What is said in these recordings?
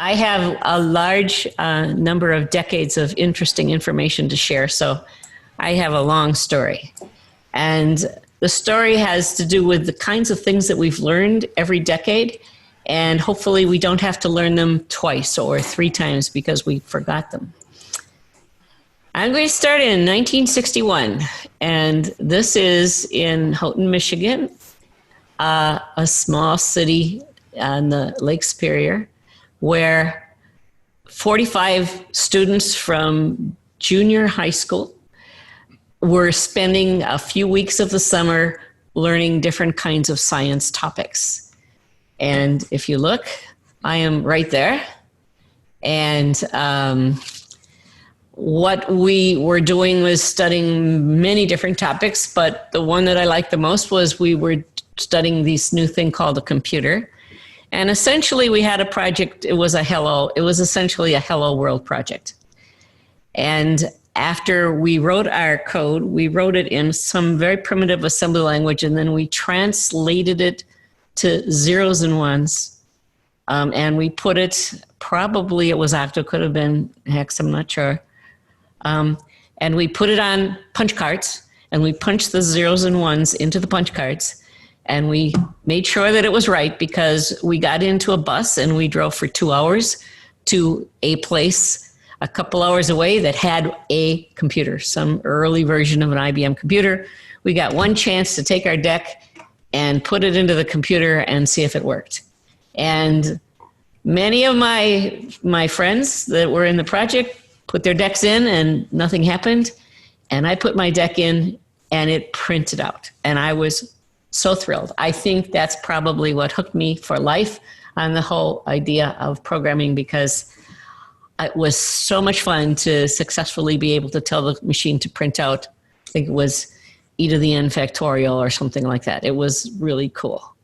I have a large number of decades of interesting information to share, so I have a long story. And the story has to do with the kinds of things that we've learned every decade, and hopefully we don't have to learn them twice or 3 times because we forgot them. I'm going to start in 1961, and this is in Houghton, Michigan, a small city on the Lake Superior, where 45 students from junior high school were spending a few weeks of the summer learning different kinds of science topics. And if you look, I am right there. And what we were doing was studying many different topics, but the one that I liked the most was we were studying this new thing called a computer. And essentially we had a project, it was essentially a hello world project. And after we wrote our code, we wrote it in some very primitive assembly language, and then we translated it to zeros and ones. And we put it, probably it was octo, could have been hex, I'm not sure. And we put it on punch cards, and we punched the zeros and ones into the punch cards. And we made sure that it was right, because we got into a bus and we drove for 2 hours to a place a couple hours away that had a computer, some early version of an IBM computer. We got one chance to take our deck and put it into the computer and see if it worked. And many of my friends that were in the project put their decks in and nothing happened. And I put my deck in and it printed out. And I was so thrilled. I think that's probably what hooked me for life on the whole idea of programming, because it was so much fun to successfully be able to tell the machine to print out, I think it was e to the n factorial or something like that. It was really cool.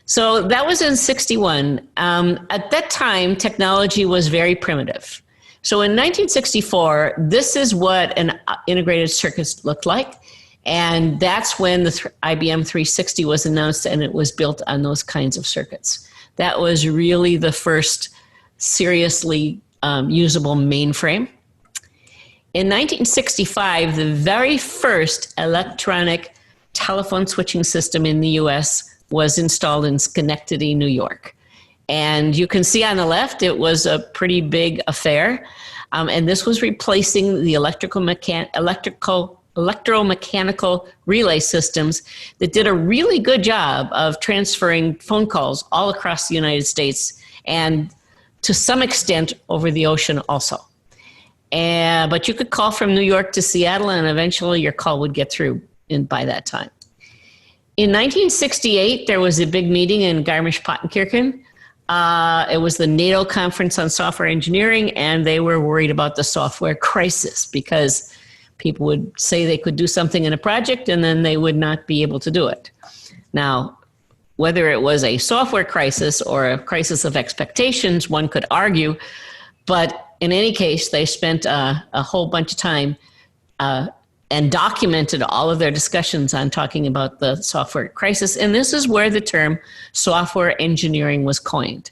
So that was in 61. At that time, technology was very primitive. So in 1964, this is what an integrated circuit looked like. And that's when the IBM 360 was announced, and it was built on those kinds of circuits. That was really the first seriously usable mainframe. In 1965, the very first electronic telephone switching system in the US was installed in Schenectady, New York. And you can see on the left, it was a pretty big affair. And this was replacing the electromechanical relay systems that did a really good job of transferring phone calls all across the United States, and to some extent over the ocean also. But you could call from New York to Seattle, and eventually your call would get through by that time. In 1968, there was a big meeting in Garmisch-Partenkirchen. It was the NATO Conference on Software Engineering, and they were worried about the software crisis, because people would say they could do something in a project and then they would not be able to do it. Now, whether it was a software crisis or a crisis of expectations, one could argue, but in any case, they spent a whole bunch of time and documented all of their discussions on talking about the software crisis. And this is where the term software engineering was coined.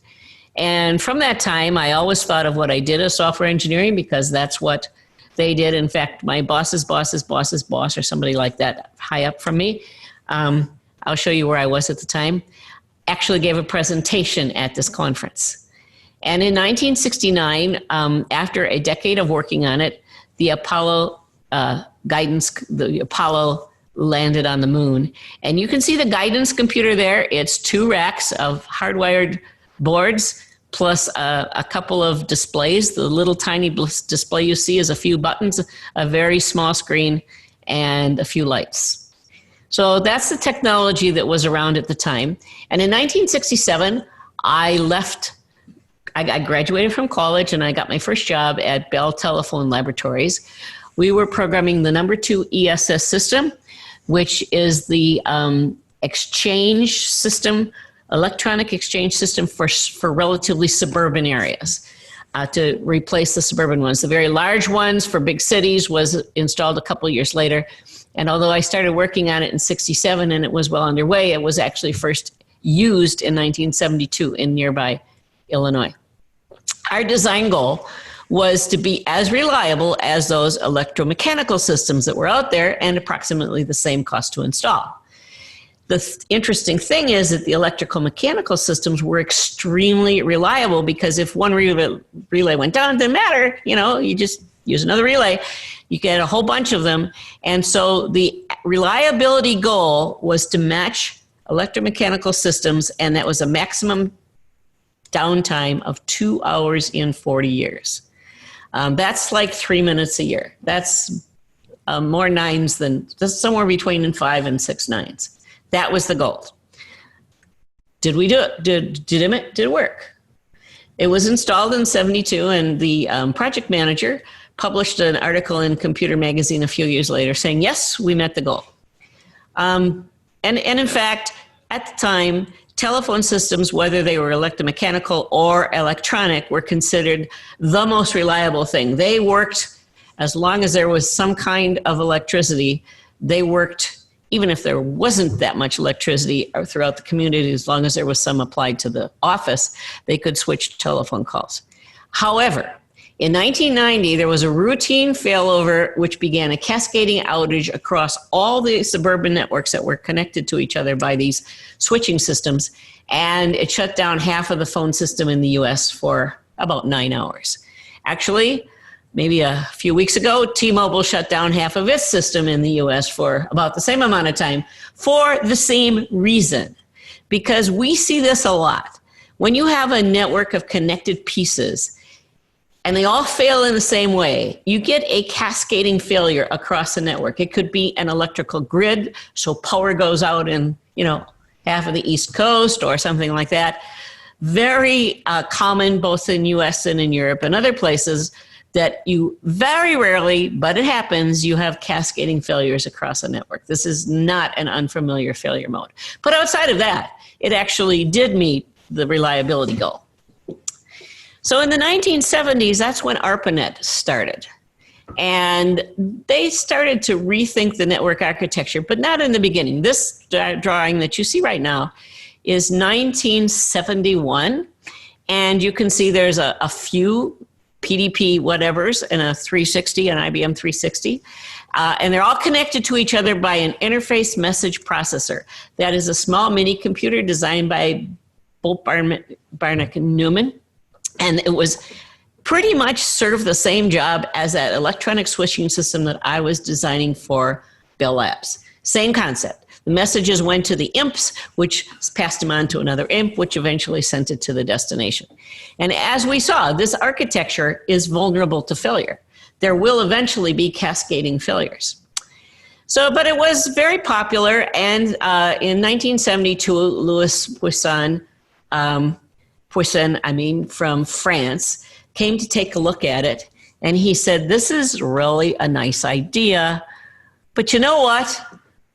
And from that time, I always thought of what I did as software engineering, because that's what they did. In fact, my boss's boss's boss's boss, or somebody like that high up from me, I'll show you where I was at the time, actually gave a presentation at this conference. And in 1969, after a decade of working on it, the Apollo the Apollo landed on the moon. And you can see the guidance computer there. It's 2 racks of hardwired boards plus a couple of displays. The little tiny display you see is a few buttons, a very small screen, and a few lights. So that's the technology that was around at the time. And in 1967, I graduated from college and I got my first job at Bell Telephone Laboratories. We were programming the #2 ESS system, which is the exchange system, electronic exchange system for relatively suburban areas, to replace the suburban ones. The very large ones for big cities was installed a couple of years later. And although I started working on it in 67 and it was well underway, it was actually first used in 1972 in nearby Illinois. Our design goal was to be as reliable as those electromechanical systems that were out there and approximately the same cost to install. The interesting thing is that the electrical mechanical systems were extremely reliable because if one relay went down, it didn't matter. You just use another relay. You get a whole bunch of them. And so the reliability goal was to match electromechanical systems, and that was a maximum downtime of 2 hours in 40 years. That's like 3 minutes a year. That's more nines than, that's somewhere between 5 and 6 nines. That was the goal. Did we do it? Did it work? It was installed in 72, and the project manager published an article in Computer Magazine a few years later saying, yes, we met the goal. And in fact, at the time, telephone systems, whether they were electromechanical or electronic, were considered the most reliable thing. They worked as long as there was some kind of electricity. They worked even if there wasn't that much electricity throughout the community, as long as there was some applied to the office, they could switch telephone calls. However, in 1990, there was a routine failover which began a cascading outage across all the suburban networks that were connected to each other by these switching systems, and it shut down half of the phone system in the US for about 9 hours. Actually, maybe a few weeks ago, T-Mobile shut down half of its system in the US for about the same amount of time for the same reason. Because we see this a lot. When you have a network of connected pieces and they all fail in the same way, you get a cascading failure across the network. It could be an electrical grid, so power goes out in, half of the East Coast or something like that. Very common both in US and in Europe and other places, that you very rarely, but it happens, you have cascading failures across a network. This is not an unfamiliar failure mode. But outside of that, it actually did meet the reliability goal. So in the 1970s, that's when ARPANET started. And they started to rethink the network architecture, but not in the beginning. This drawing that you see right now is 1971. And you can see there's a few PDP whatevers and a 360, an IBM 360. And they're all connected to each other by an interface message processor. That is a small mini computer designed by Bolt Barnick and Newman. And it was pretty much served the same job as that electronic switching system that I was designing for Bell Labs. Same concept. The messages went to the IMPs, which passed them on to another IMP, which eventually sent it to the destination. And as we saw, this architecture is vulnerable to failure. There will eventually be cascading failures. But it was very popular, and in 1972, Louis Poisson, from France, came to take a look at it, and he said, this is really a nice idea, but you know what?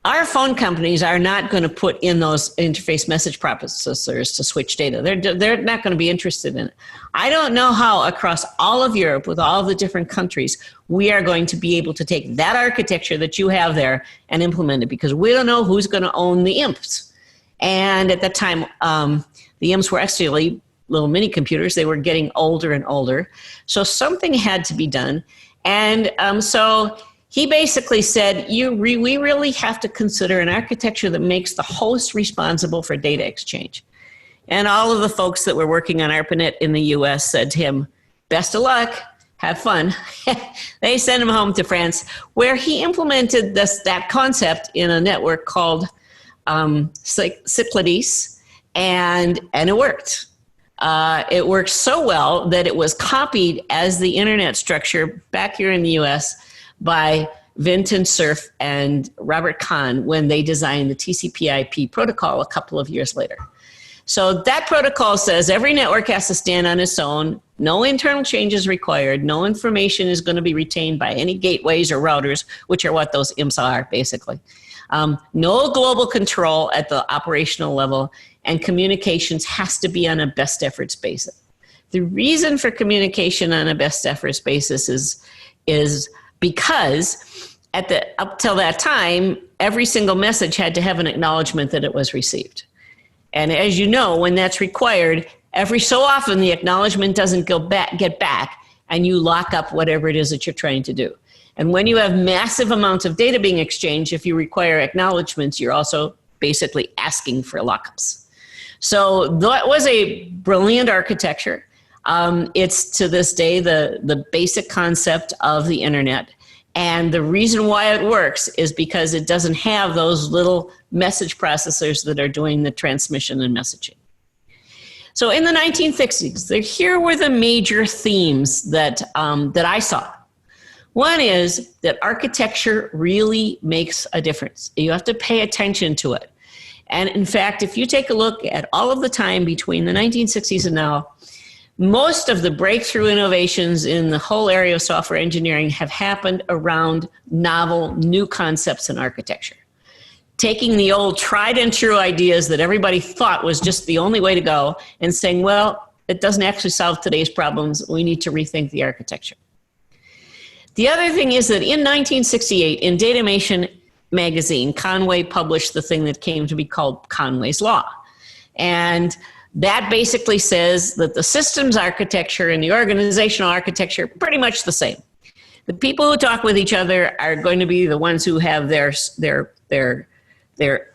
Our phone companies are not going to put in those interface message processors to switch data. They're not going to be interested in it. I don't know how across all of Europe with all the different countries, we are going to be able to take that architecture that you have there and implement it, because we don't know who's going to own the IMPs. And at that time, the IMPs were actually little mini computers. They were getting older and older. So something had to be done. And so he basically said, we really have to consider an architecture that makes the host responsible for data exchange. And all of the folks that were working on ARPANET in the US said to him, best of luck, have fun. They sent him home to France, where he implemented that concept in a network called Cyclades, and it worked. It worked so well that it was copied as the internet structure back here in the US by Vinton Cerf and Robert Kahn when they designed the TCP/IP protocol a couple of years later. So that protocol says every network has to stand on its own, no internal changes required, no information is going to be retained by any gateways or routers, which are what those IMPs are, basically. No global control at the operational level, and communications has to be on a best efforts basis. The reason for communication on a best efforts basis is because up till that time, every single message had to have an acknowledgement that it was received. And as you know, when that's required, every so often the acknowledgement doesn't get back, and you lock up whatever it is that you're trying to do. And when you have massive amounts of data being exchanged, if you require acknowledgements, you're also basically asking for lockups. So that was a brilliant architecture. It's to this day the basic concept of the internet. And the reason why it works is because it doesn't have those little message processors that are doing the transmission and messaging. So in the 1960s, here were the major themes that I saw. One is that architecture really makes a difference. You have to pay attention to it. And in fact, if you take a look at all of the time between the 1960s and now, most of the breakthrough innovations in the whole area of software engineering have happened around novel, new concepts in architecture. Taking the old tried and true ideas that everybody thought was just the only way to go and saying, well, it doesn't actually solve today's problems. We need to rethink the architecture. The other thing is that in 1968, in Datamation magazine, Conway published the thing that came to be called Conway's Law. And that basically says that the systems architecture and the organizational architecture are pretty much the same. The people who talk with each other are going to be the ones who have their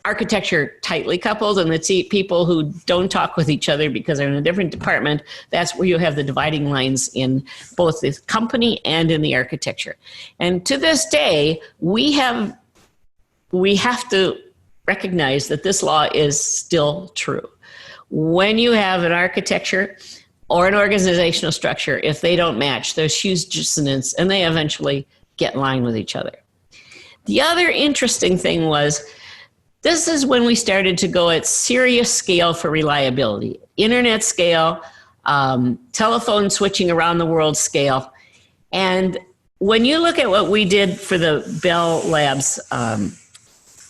architecture tightly coupled, and the people who don't talk with each other because they're in a different department, that's where you have the dividing lines in both the company and in the architecture. And to this day, we have to recognize that this law is still true. When you have an architecture or an organizational structure, if they don't match, there's huge dissonance, and they eventually get in line with each other. The other interesting thing was, this is when we started to go at serious scale for reliability. Internet scale, telephone switching around the world scale. And when you look at what we did for the Bell Labs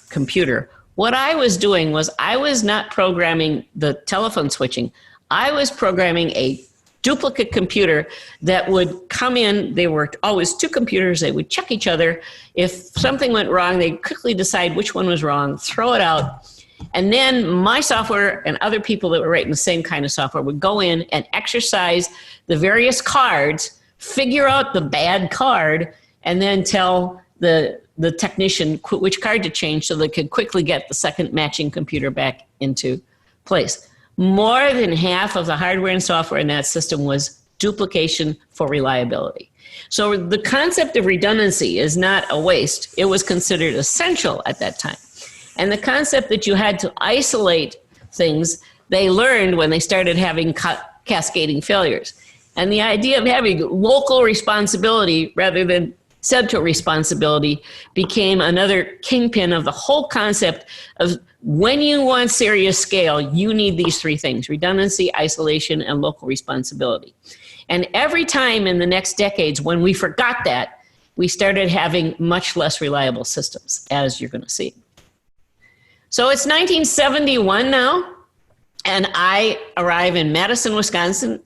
computer, what I was doing was I was not programming the telephone switching. I was programming a duplicate computer that would come in. They were always two computers. They would check each other. If something went wrong, they'd quickly decide which one was wrong, throw it out. And then my software and other people that were writing the same kind of software would go in and exercise the various cards, figure out the bad card, and then tell the technician which card to change so they could quickly get the second matching computer back into place. More than half of the hardware and software in that system was duplication for reliability. So the concept of redundancy is not a waste. It was considered essential at that time. And the concept that you had to isolate things, they learned when they started having cascading failures. And the idea of having local responsibility rather than central responsibility became another kingpin of the whole concept of when you want serious scale, you need these three things: redundancy, isolation, and local responsibility. And every time in the next decades when we forgot that, we started having much less reliable systems, as you're going to see. So it's 1971 now, and I arrive in Madison, Wisconsin.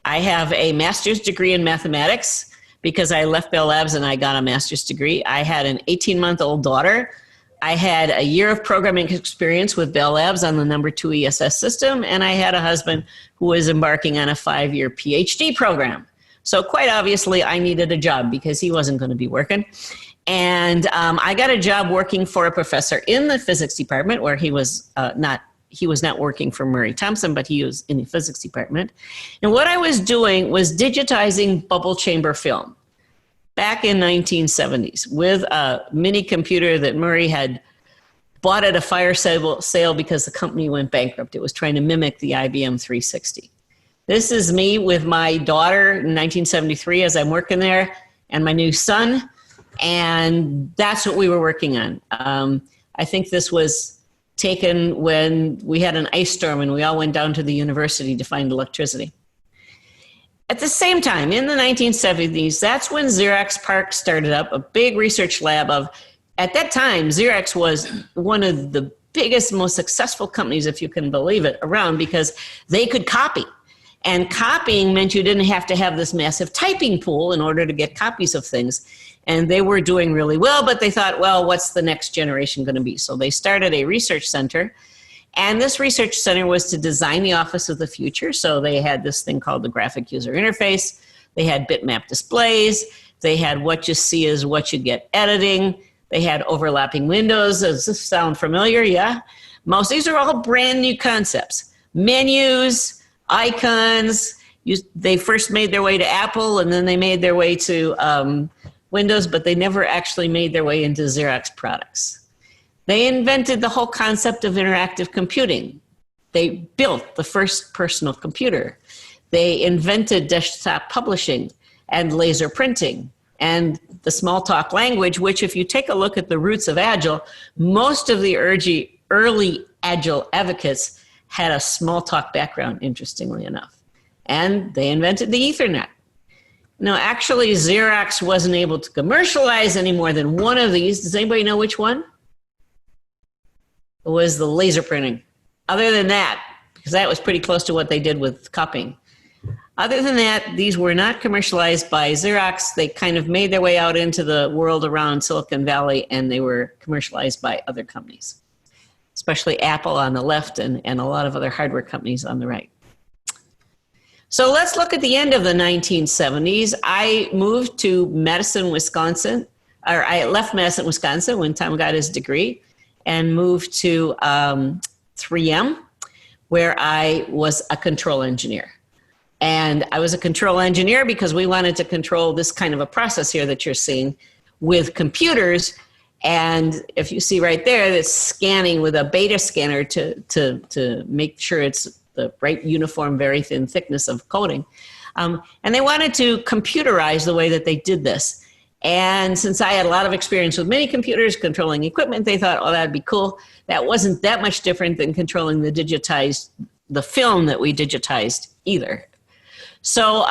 I have a master's degree in mathematics because I left Bell Labs and I got a master's degree. I had an 18-month-old daughter. I had a year of programming experience with Bell Labs on the number 2 ESS system, and I had a husband who was embarking on a 5-year PhD program. So quite obviously, I needed a job because he wasn't going to be working. And I got a job working for a professor in the physics department where he was not working for Murray Thompson, but he was in the physics department. And what I was doing was digitizing bubble chamber film back in 1970s with a mini computer that Murray had bought at a fire sale because the company went bankrupt. It was trying to mimic the IBM 360. This is me with my daughter in 1973 as I'm working there, and my new son, and that's what we were working on. I think this was taken when we had an ice storm and we all went down to the university to find electricity. At the same time, in the 1970s, that's when Xerox PARC started up, a big research lab of, at that time, Xerox was one of the biggest, most successful companies, if you can believe it, around because they could copy. And copying meant you didn't have to have this massive typing pool in order to get copies of things. And they were doing really well, but they thought, well, what's the next generation going to be? So they started a research center. And this research center was to design the office of the future. So they had this thing called the graphic user interface. They had bitmap displays. They had what you see is what you get editing. They had overlapping windows. Does this sound familiar? Yeah. These are all brand new concepts. Menus, icons. They first made their way to Apple, and then they made their way to Windows, but they never actually made their way into Xerox products. They invented the whole concept of interactive computing. They built the first personal computer. They invented desktop publishing and laser printing and the Smalltalk language, which if you take a look at the roots of Agile, most of the early Agile advocates had a Smalltalk background, interestingly enough. And they invented the Ethernet. Now, actually, Xerox wasn't able to commercialize any more than one of these. Does anybody know which one? It was the laser printing. Other than that, because that was pretty close to what they did with copying. Other than that, these were not commercialized by Xerox. They kind of made their way out into the world around Silicon Valley, and they were commercialized by other companies, especially Apple on the left and a lot of other hardware companies on the right. So let's look at the end of the 1970s. I moved to Madison, Wisconsin, or I left Madison, Wisconsin when Tom got his degree and moved to 3M, where I was a control engineer. And I was a control engineer because we wanted to control this kind of a process here that you're seeing with computers. And if you see right there, it's scanning with a beta scanner to make sure it's the right uniform, very thin thickness of coding. And they wanted to computerize the way that they did this. And since I had a lot of experience with Minicomputers, controlling equipment, they thought, oh, that'd be cool. That wasn't that much different than controlling the film that we digitized either. So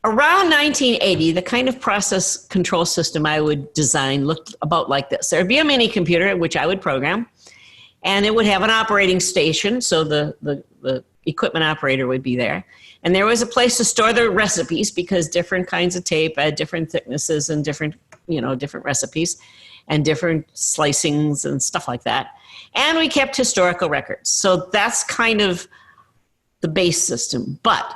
around 1980, the kind of process control system I would design looked about like this. There'd be a Minicomputer, which I would program, and it would have an operating station, so the equipment operator would be there. And there was a place to store the recipes because different kinds of tape had different thicknesses and different recipes and different slicings and stuff like that. And we kept historical records. So that's kind of the base system. But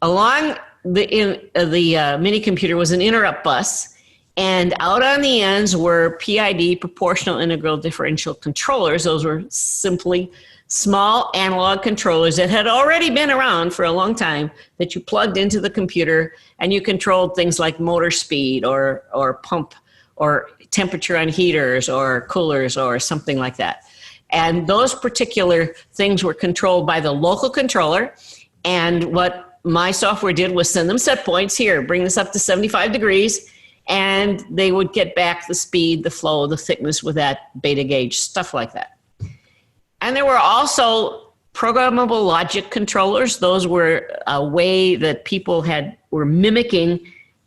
along the Minicomputer was an interrupt bus, and out on the ends were PID, proportional integral differential controllers. Those were simply small analog controllers that had already been around for a long time that you plugged into the computer, and you controlled things like motor speed or pump or temperature on heaters or coolers or something like that. And those particular things were controlled by the local controller. And what my software did was send them set points. Here, bring this up to 75 degrees. And they would get back the speed, the flow, the thickness with that beta gauge, stuff like that. And there were also programmable logic controllers. Those were a way that people were mimicking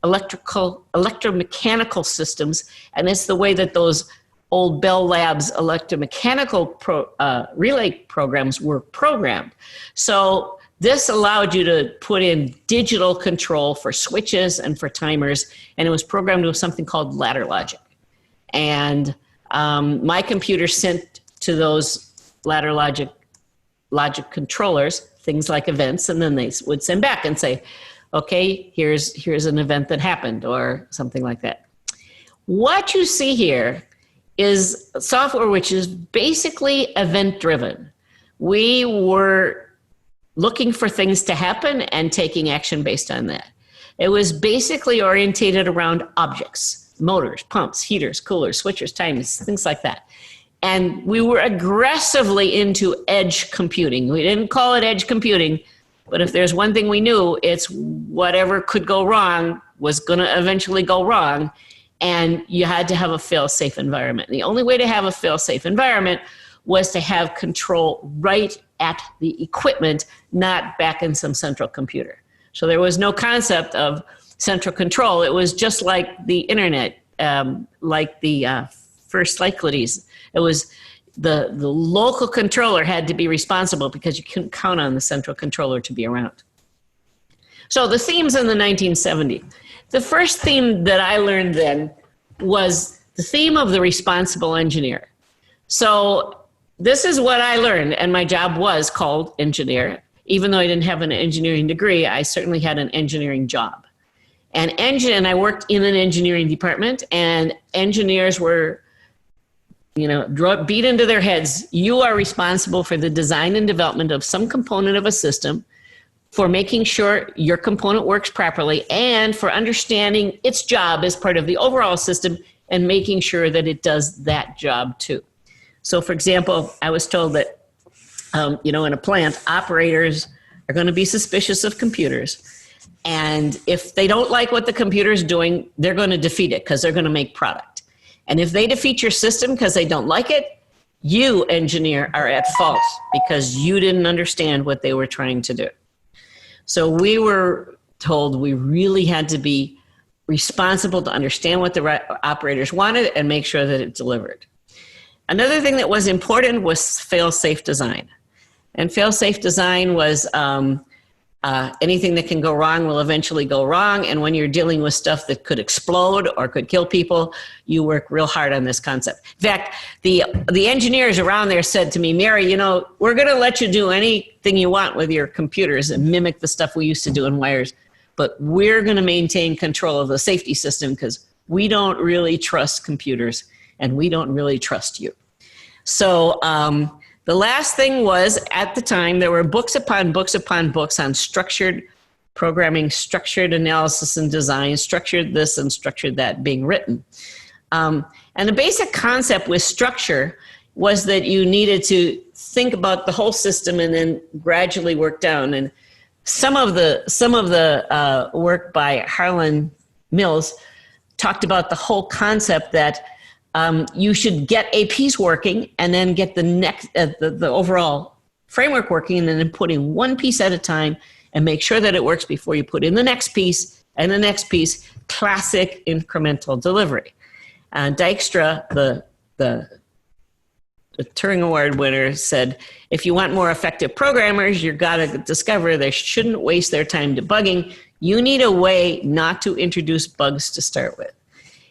electromechanical systems. And it's the way that those old Bell Labs electromechanical relay programs were programmed. So this allowed you to put in digital control for switches and for timers, and it was programmed with something called ladder logic. And my computer sent to those ladder logic controllers things like events, and then they would send back and say, okay, here's an event that happened, or something like that. What you see here is software which is basically event-driven. We were looking for things to happen and taking action based on that. It was basically orientated around objects, motors, pumps, heaters, coolers, switchers, timers, things like that. And we were aggressively into edge computing. We didn't call it edge computing, but if there's one thing we knew, it's whatever could go wrong was going to eventually go wrong, and you had to have a fail-safe environment. The only way to have a fail-safe environment was to have control right at the equipment, not back in some central computer. So there was no concept of central control. It was just like the internet, like the first Cyclades. It was the local controller had to be responsible because you couldn't count on the central controller to be around. So the themes in the 1970s. The first theme that I learned then was the theme of the responsible engineer. So this is what I learned, and my job was called engineer. Even though I didn't have an engineering degree, I certainly had an engineering job. And I worked in an engineering department, and engineers were, beat into their heads. You are responsible for the design and development of some component of a system, for making sure your component works properly, and for understanding its job as part of the overall system and making sure that it does that job too. So for example, I was told that, in a plant, operators are going to be suspicious of computers. And if they don't like what the computer is doing, they're going to defeat it because they're going to make product. And if they defeat your system because they don't like it, you, engineer, are at fault because you didn't understand what they were trying to do. So we were told we really had to be responsible to understand what the operators wanted and make sure that it delivered. Another thing that was important was fail-safe design. And fail-safe design was anything that can go wrong will eventually go wrong. And when you're dealing with stuff that could explode or could kill people, you work real hard on this concept. In fact, the engineers around there said to me, Mary, we're going to let you do anything you want with your computers and mimic the stuff we used to do in wires, but we're going to maintain control of the safety system because we don't really trust computers and we don't really trust you. So the last thing was, at the time, there were books upon books upon books on structured programming, structured analysis and design, structured this and structured that being written. And the basic concept with structure was that you needed to think about the whole system and then gradually work down. And some of the work by Harlan Mills talked about the whole concept that you should get a piece working and then get the next, the overall framework working, and then putting one piece at a time and make sure that it works before you put in the next piece and the next piece. Classic incremental delivery. Dijkstra, the Turing Award winner, said, if you want more effective programmers, you've got to discover they shouldn't waste their time debugging. You need a way not to introduce bugs to start with.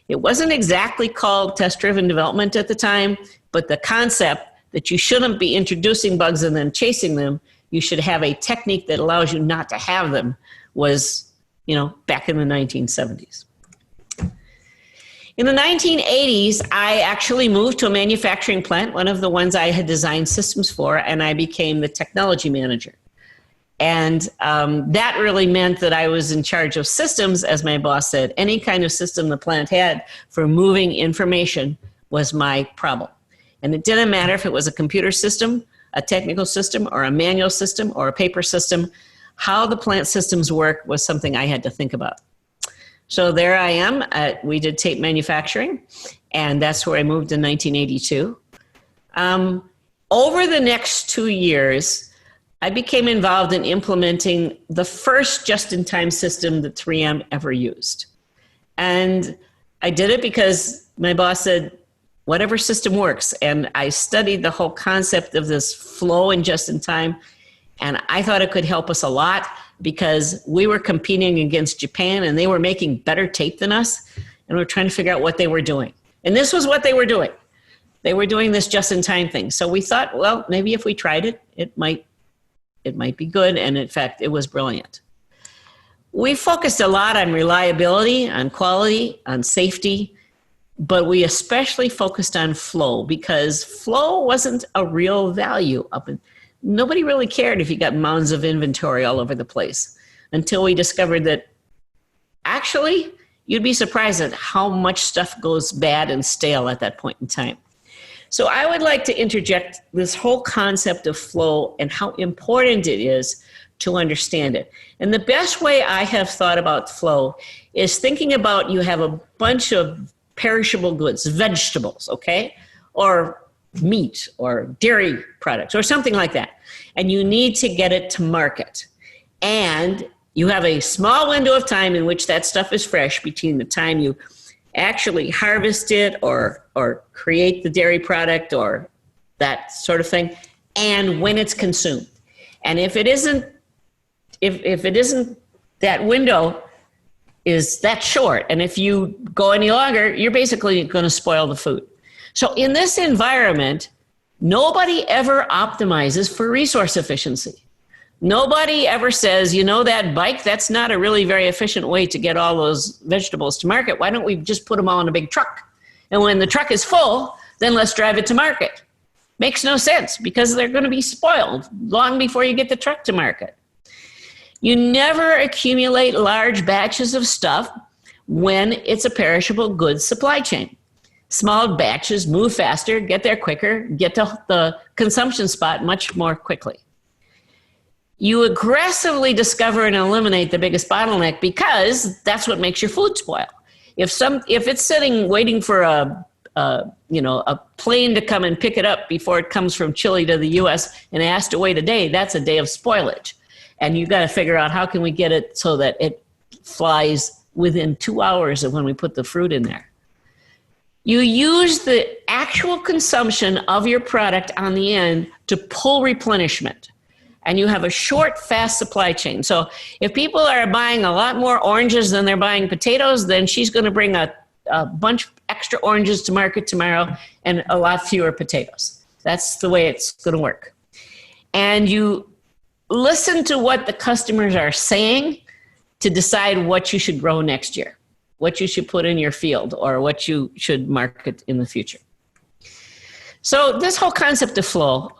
It wasn't exactly called test-driven development at the time, but the concept that you shouldn't be introducing bugs and then chasing them, you should have a technique that allows you not to have them, was, back in the 1970s. In the 1980s, I actually moved to a manufacturing plant, one of the ones I had designed systems for, and I became the technology manager. And that really meant that I was in charge of systems, as my boss said. Any kind of system the plant had for moving information was my problem. And it didn't matter if it was a computer system, a technical system, or a manual system, or a paper system. How the plant systems work was something I had to think about. So there I am. We did tape manufacturing, and that's where I moved in 1982. Over the next 2 years, I became involved in implementing the first just-in-time system that 3M ever used. And I did it because my boss said, whatever system works. And I studied the whole concept of this flow and just-in-time. And I thought it could help us a lot because we were competing against Japan and they were making better tape than us. And we were trying to figure out what they were doing. And this was what they were doing. They were doing this just-in-time thing. So we thought, well, maybe if we tried it, it might be good, and in fact, it was brilliant. We focused a lot on reliability, on quality, on safety, but we especially focused on flow because flow wasn't a real value. Nobody really cared if you got mounds of inventory all over the place until we discovered that actually, you'd be surprised at how much stuff goes bad and stale at that point in time. So I would like to interject this whole concept of flow and how important it is to understand it. And the best way I have thought about flow is thinking about you have a bunch of perishable goods, vegetables, okay? Or meat or dairy products or something like that. And you need to get it to market. And you have a small window of time in which that stuff is fresh between the time you actually harvest it or create the dairy product or that sort of thing, and when it's consumed. And if it isn't that window is that short, and if you go any longer, you're basically going to spoil the food. So in this environment, Nobody ever optimizes for resource efficiency. Nobody ever says, you know, that bike, that's not a really very efficient way to get all those vegetables to market. Why don't we just put them all in a big truck? And when the truck is full, then let's drive it to market. Makes no sense because they're going to be spoiled long before you get the truck to market. You never accumulate large batches of stuff when it's a perishable goods supply chain. Small batches move faster, get there quicker, get to the consumption spot much more quickly. You aggressively discover and eliminate the biggest bottleneck because that's what makes your food spoil. If it's sitting waiting for a plane to come and pick it up before it comes from Chile to the US and it has to wait a day, that's a day of spoilage. And you got to figure out how can we get it so that it flies within 2 hours of when we put the fruit in there. You use the actual consumption of your product on the end to pull replenishment. And you have a short, fast supply chain. So if people are buying a lot more oranges than they're buying potatoes, then she's going to bring a bunch extra oranges to market tomorrow and a lot fewer potatoes. That's the way it's going to work. And you listen to what the customers are saying to decide what you should grow next year, what you should put in your field, or what you should market in the future. So this whole concept of flow,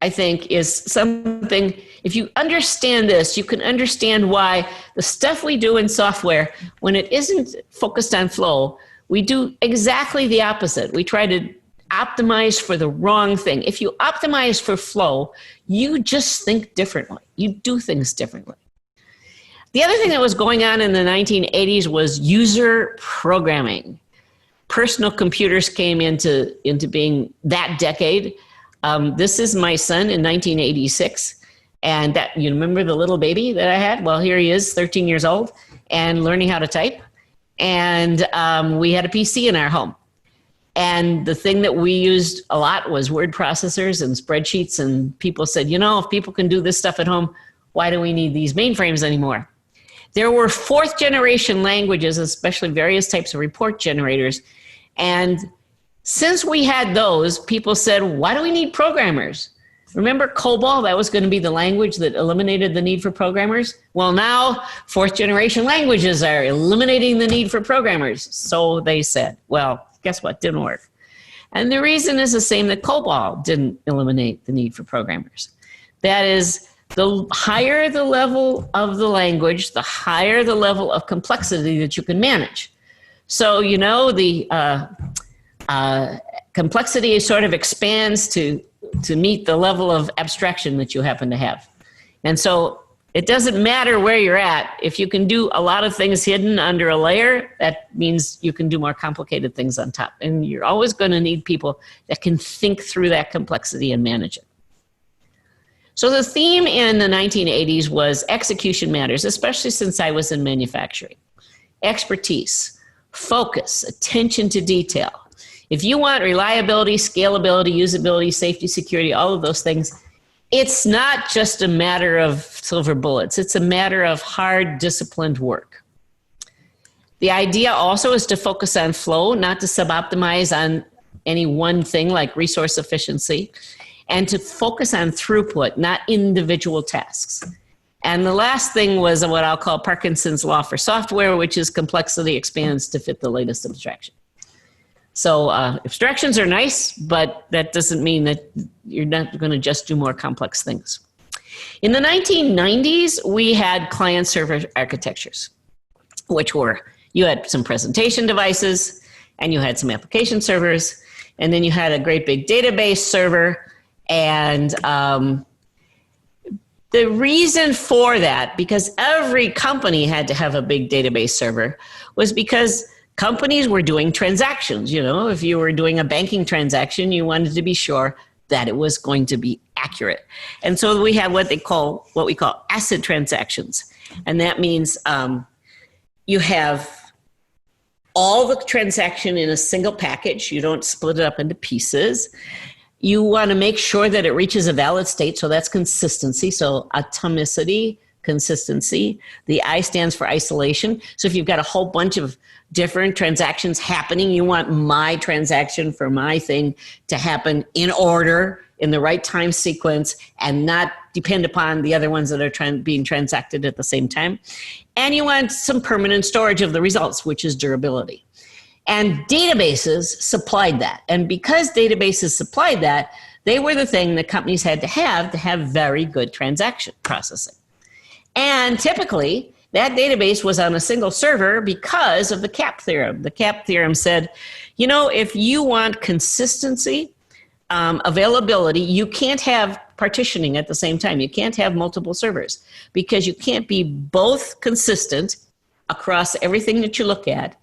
I think, is something, if you understand this, you can understand why the stuff we do in software, when it isn't focused on flow, we do exactly the opposite. We try to optimize for the wrong thing. If you optimize for flow, you just think differently. You do things differently. The other thing that was going on in the 1980s was user programming. Personal computers came into being that decade. This is my son in 1986. And that, you remember the little baby that I had? Well, here he is, 13 years old and learning how to type. And we had a PC in our home. And the thing that we used a lot was word processors and spreadsheets. And people said, you know, if people can do this stuff at home, why do we need these mainframes anymore? There were fourth generation languages, especially various types of report generators. And since we had those, people said, why do we need programmers? Remember COBOL? That was going to be the language that eliminated the need for programmers. Well, now fourth generation languages are eliminating the need for programmers. So they said, well, guess what? Didn't work. And the reason is the same that COBOL didn't eliminate the need for programmers. That is, the higher the level of the language, the higher the level of complexity that you can manage. So, you know, the complexity sort of expands to meet the level of abstraction that you happen to have. And so it doesn't matter where you're at. If you can do a lot of things hidden under a layer, that means you can do more complicated things on top. And you're always going to need people that can think through that complexity and manage it. So the theme in the 1980s was execution matters, especially since I was in manufacturing. Expertise, focus, attention to detail. If you want reliability, scalability, usability, safety, security, all of those things, it's not just a matter of silver bullets. It's a matter of hard, disciplined work. The idea also is to focus on flow, not to suboptimize on any one thing like resource efficiency, and to focus on throughput, not individual tasks. And the last thing was what I'll call Parkinson's law for software, which is complexity expands to fit the latest abstraction. So abstractions are nice, but that doesn't mean that you're not going to just do more complex things. In the 1990s, we had client-server architectures, which were, you had some presentation devices, and you had some application servers, and then you had a great big database server. And the reason for that, because every company had to have a big database server, was because companies were doing transactions. You know, if you were doing a banking transaction, you wanted to be sure that it was going to be accurate. And so we have what we call ACID transactions. And that means you have all the transaction in a single package. You don't split it up into pieces. You want to make sure that it reaches a valid state, so that's consistency, so atomicity, consistency. The I stands for isolation. So if you've got a whole bunch of different transactions happening, you want my transaction for my thing to happen in order, in the right time sequence, and not depend upon the other ones that are being transacted at the same time. And you want some permanent storage of the results, which is durability. And databases supplied that. And because databases supplied that, they were the thing that companies had to have very good transaction processing. And typically, that database was on a single server because of the CAP theorem. The CAP theorem said, you know, if you want consistency, availability, you can't have partitioning at the same time. You can't have multiple servers because you can't be both consistent across everything that you look at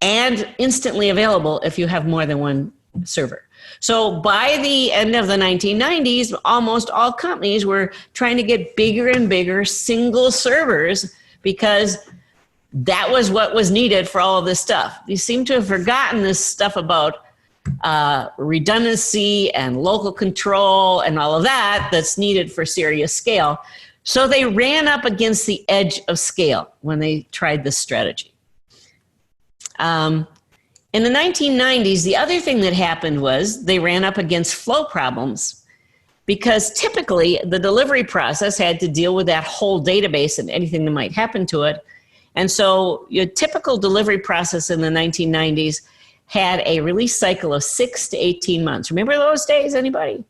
and instantly available if you have more than one server. So by the end of the 1990s, almost all companies were trying to get bigger and bigger single servers because that was what was needed for all of this stuff. They seem to have forgotten this stuff about redundancy and local control and all of that that's needed for serious scale. So they ran up against the edge of scale when they tried this strategy. In the 1990s, the other thing that happened was they ran up against flow problems because typically the delivery process had to deal with that whole database and anything that might happen to it. And so your typical delivery process in the 1990s had a release cycle of 6 to 18 months. Remember those days, anybody?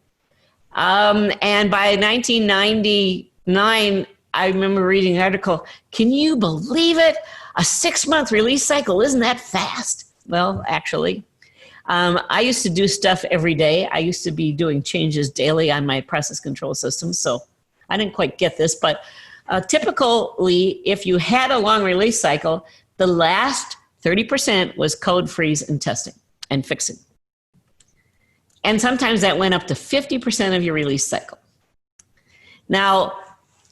And by 1999, I remember reading an article, can you believe it? A 6-month release cycle, isn't that fast? Well, actually, I used to do stuff every day. I used to be doing changes daily on my process control system, so I didn't quite get this, but typically, if you had a long release cycle, the last 30% was code freeze and testing and fixing. And sometimes that went up to 50% of your release cycle. Now,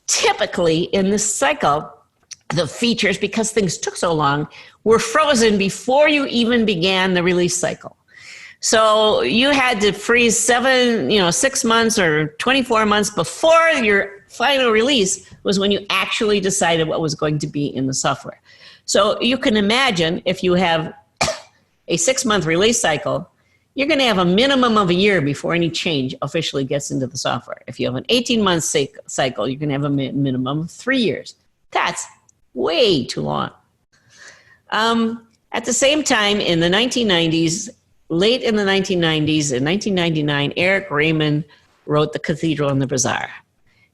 typically in this cycle, the features, because things took so long, were frozen before you even began the release cycle. So you had to freeze 6 months or 24 months before your final release was when you actually decided what was going to be in the software. So you can imagine if you have a 6-month release cycle, you're going to have a minimum of a year before any change officially gets into the software. If you have an 18-month cycle, you're going to have a minimum of 3 years. That's way too long. At the same time, in the 1990s, late in the 1990s, in 1999, Eric Raymond wrote The Cathedral and the Bazaar.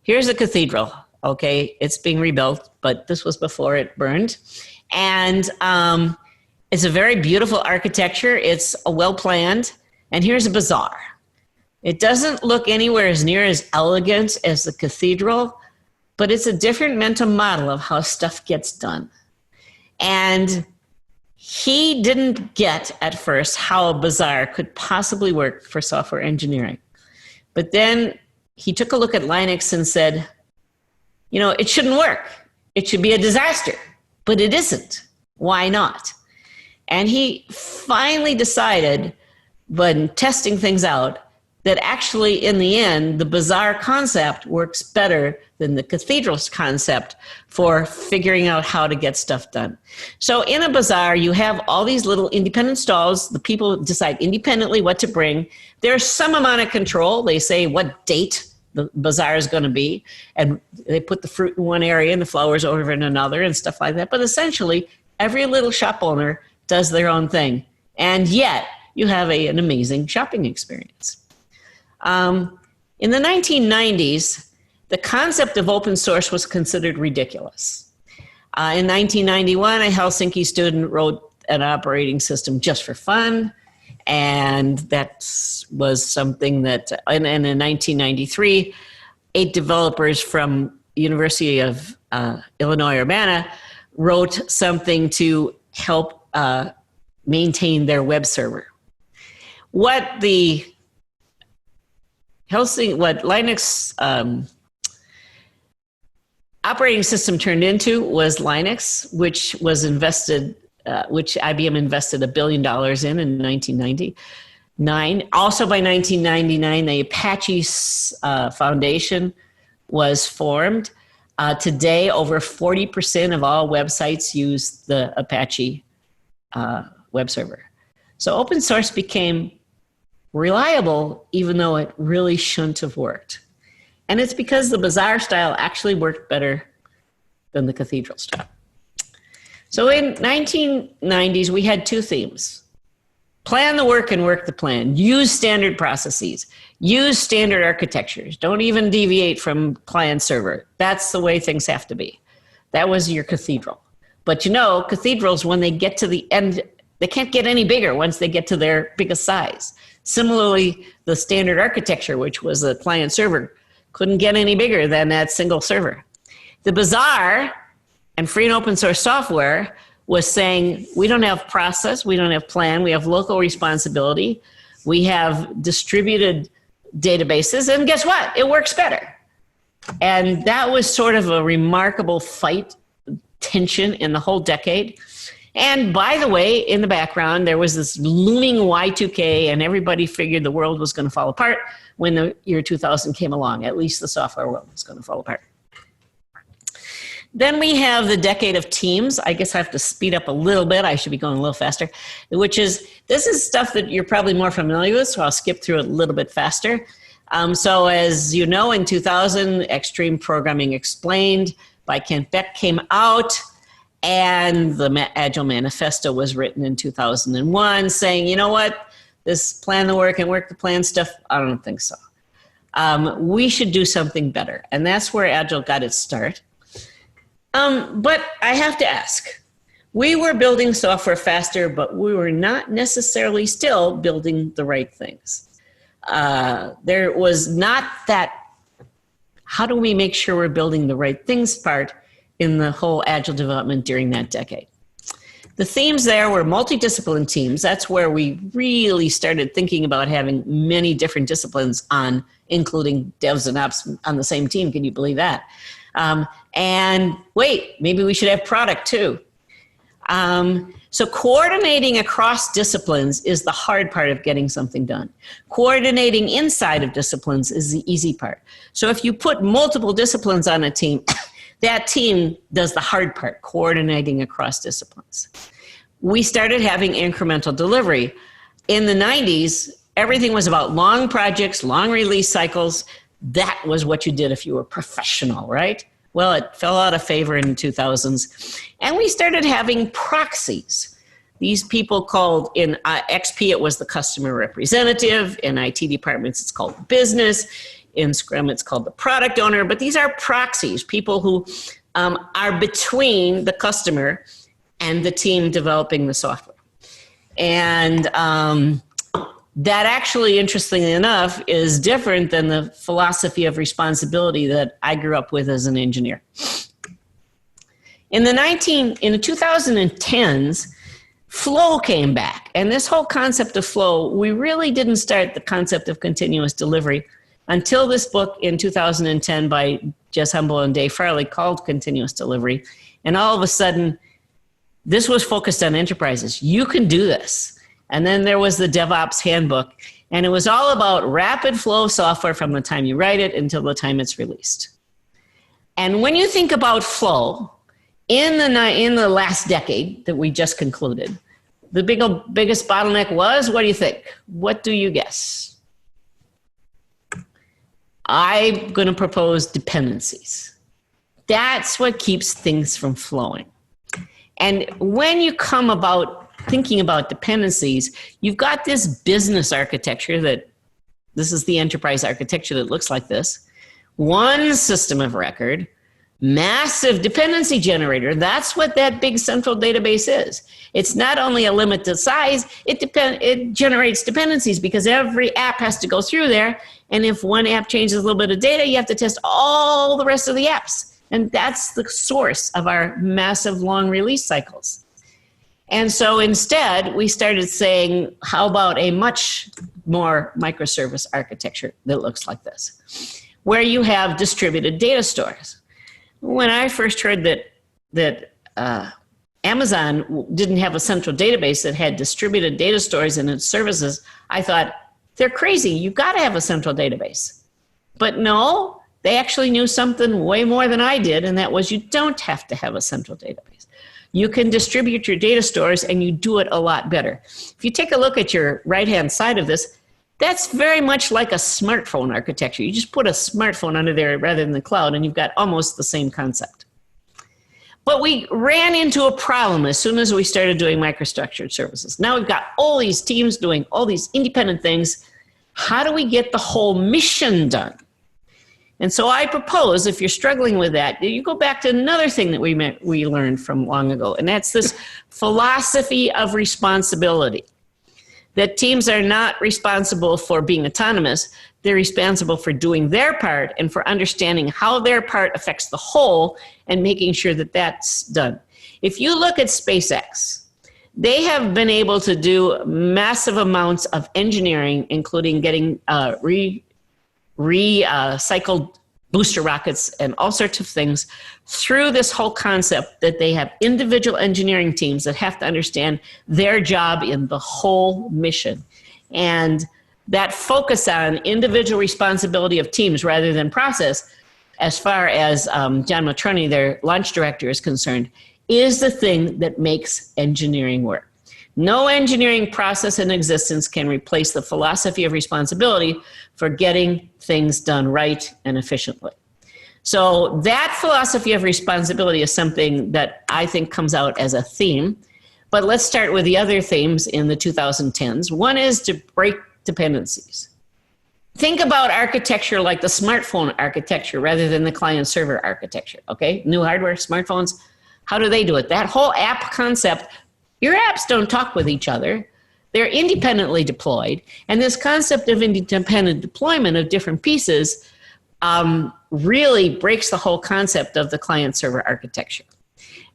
Here's the cathedral, okay? It's being rebuilt, but this was before it burned. And it's a very beautiful architecture. It's well-planned. And here's a bazaar. It doesn't look anywhere as near as elegant as the cathedral, but it's a different mental model of how stuff gets done. And he didn't get at first how a bazaar could possibly work for software engineering. But then he took a look at Linux and said, you know, it shouldn't work. It should be a disaster, but it isn't. Why not? And he finally decided, when testing things out, that actually in the end, the bazaar concept works better than the cathedral's concept for figuring out how to get stuff done. So in a bazaar, you have all these little independent stalls. The people decide independently what to bring. There's some amount of control. They say what date the bazaar is going to be, and they put the fruit in one area and the flowers over in another and stuff like that. But essentially, every little shop owner does their own thing. And yet, you have an amazing shopping experience. In the 1990s, the concept of open source was considered ridiculous. In 1991, a Helsinki student wrote an operating system just for fun, and that was something that, and in 1993, 8 developers from University of Illinois Urbana wrote something to help maintain their web server. What Linux operating system turned into was Linux, which was which IBM invested $1 billion in 1999. Also by 1999, the Apache Foundation was formed. Today, over 40% of all websites use the Apache web server. So open source became reliable, even though it really shouldn't have worked. And it's because the bazaar style actually worked better than the cathedral style. So in 1990s, we had two themes. Plan the work and work the plan. Use standard processes. Use standard architectures. Don't even deviate from client server. That's the way things have to be. That was your cathedral. But you know, cathedrals, when they get to the end, they can't get any bigger once they get to their biggest size. Similarly, the standard architecture, which was a client server, couldn't get any bigger than that single server. The bazaar and free and open source software was saying, we don't have process, we don't have plan, we have local responsibility, we have distributed databases, and guess what? It works better. And that was sort of a remarkable fight, tension in the whole decade. And by the way, in the background, there was this looming Y2K, and everybody figured the world was going to fall apart when the year 2000 came along. At least the software world was going to fall apart. Then we have the decade of teams. I guess I have to speed up a little bit. I should be going a little faster, which is, this is stuff that you're probably more familiar with, so I'll skip through it a little bit faster. So as you know, in 2000, Extreme Programming Explained by Kent Beck came out, and the Agile Manifesto was written in 2001 saying, you know what, this plan the work and work the plan stuff, I don't think so. We should do something better. And that's where Agile got its start. But I have to ask, we were building software faster, but we were not necessarily still building the right things. There was not that, how do we make sure we're building the right things part in the whole Agile development during that decade. The themes there were multidiscipline teams. That's where we really started thinking about having many different disciplines on, including devs and ops on the same team. Can you believe that? And wait, maybe we should have product too. So coordinating across disciplines is the hard part of getting something done. Coordinating inside of disciplines is the easy part. So if you put multiple disciplines on a team, that team does the hard part, coordinating across disciplines. We started having incremental delivery. In the 90s, everything was about long projects, long release cycles. That was what you did if you were professional, right? Well, it fell out of favor in the 2000s. And we started having proxies. These people called, in XP, it was the customer representative. In IT departments, it's called business. In Scrum, it's called the product owner. But these are proxies, people who are between the customer and the team developing the software. And that actually, interestingly enough, is different than the philosophy of responsibility that I grew up with as an engineer. In the 2010s, flow came back. And this whole concept of flow, we really didn't start the concept of continuous delivery until this book in 2010 by Jez Humble and Dave Farley called Continuous Delivery. And all of a sudden, this was focused on enterprises. You can do this. And then there was the DevOps handbook, and it was all about rapid flow of software from the time you write it until the time it's released. And when you think about flow, in the last decade that we just concluded, the biggest bottleneck was, what do you think? What do you guess? I'm going to propose dependencies. That's what keeps things from flowing. And when you come about thinking about dependencies, you've got this business architecture that, this is the enterprise architecture that looks like this. One system of record, massive dependency generator. That's what that big central database is. It's not only a limited size, it generates dependencies because every app has to go through there. And if one app changes a little bit of data, you have to test all the rest of the apps. And that's the source of our massive long release cycles. And so instead, we started saying, how about a much more microservice architecture that looks like this, where you have distributed data stores. When I first heard that Amazon didn't have a central database that had distributed data stores in its services, I thought, they're crazy. You've got to have a central database. But no, They actually knew something way more than I did, and that was you don't have to have a central database. You can distribute your data stores, and you do it a lot better. If you take a look at your right-hand side of this, that's very much like a smartphone architecture. You just put a smartphone under there rather than the cloud, and you've got almost the same concept. But we ran into a problem as soon as we started doing microstructured services. Now we've got all these teams doing all these independent things. How do we get the whole mission done? And so I propose, if you're struggling with that, you go back to another thing that we learned from long ago, and that's this philosophy of responsibility. That teams are not responsible for being autonomous, they're responsible for doing their part and for understanding how their part affects the whole and making sure that that's done. If you look at SpaceX, they have been able to do massive amounts of engineering, including getting recycled booster rockets and all sorts of things through this whole concept that they have individual engineering teams that have to understand their job in the whole mission. And that focus on individual responsibility of teams rather than process, as far as John Matroni, their launch director, is concerned, is the thing that makes engineering work. No engineering process in existence can replace the philosophy of responsibility for getting things done right and efficiently. So that philosophy of responsibility is something that I think comes out as a theme. But let's start with the other themes in the 2010s. One is to break dependencies. Think about architecture like the smartphone architecture rather than the client-server architecture, okay? New hardware, smartphones, how do they do it? That whole app concept, your apps don't talk with each other. They're independently deployed. And this concept of independent deployment of different pieces really breaks the whole concept of the client-server architecture.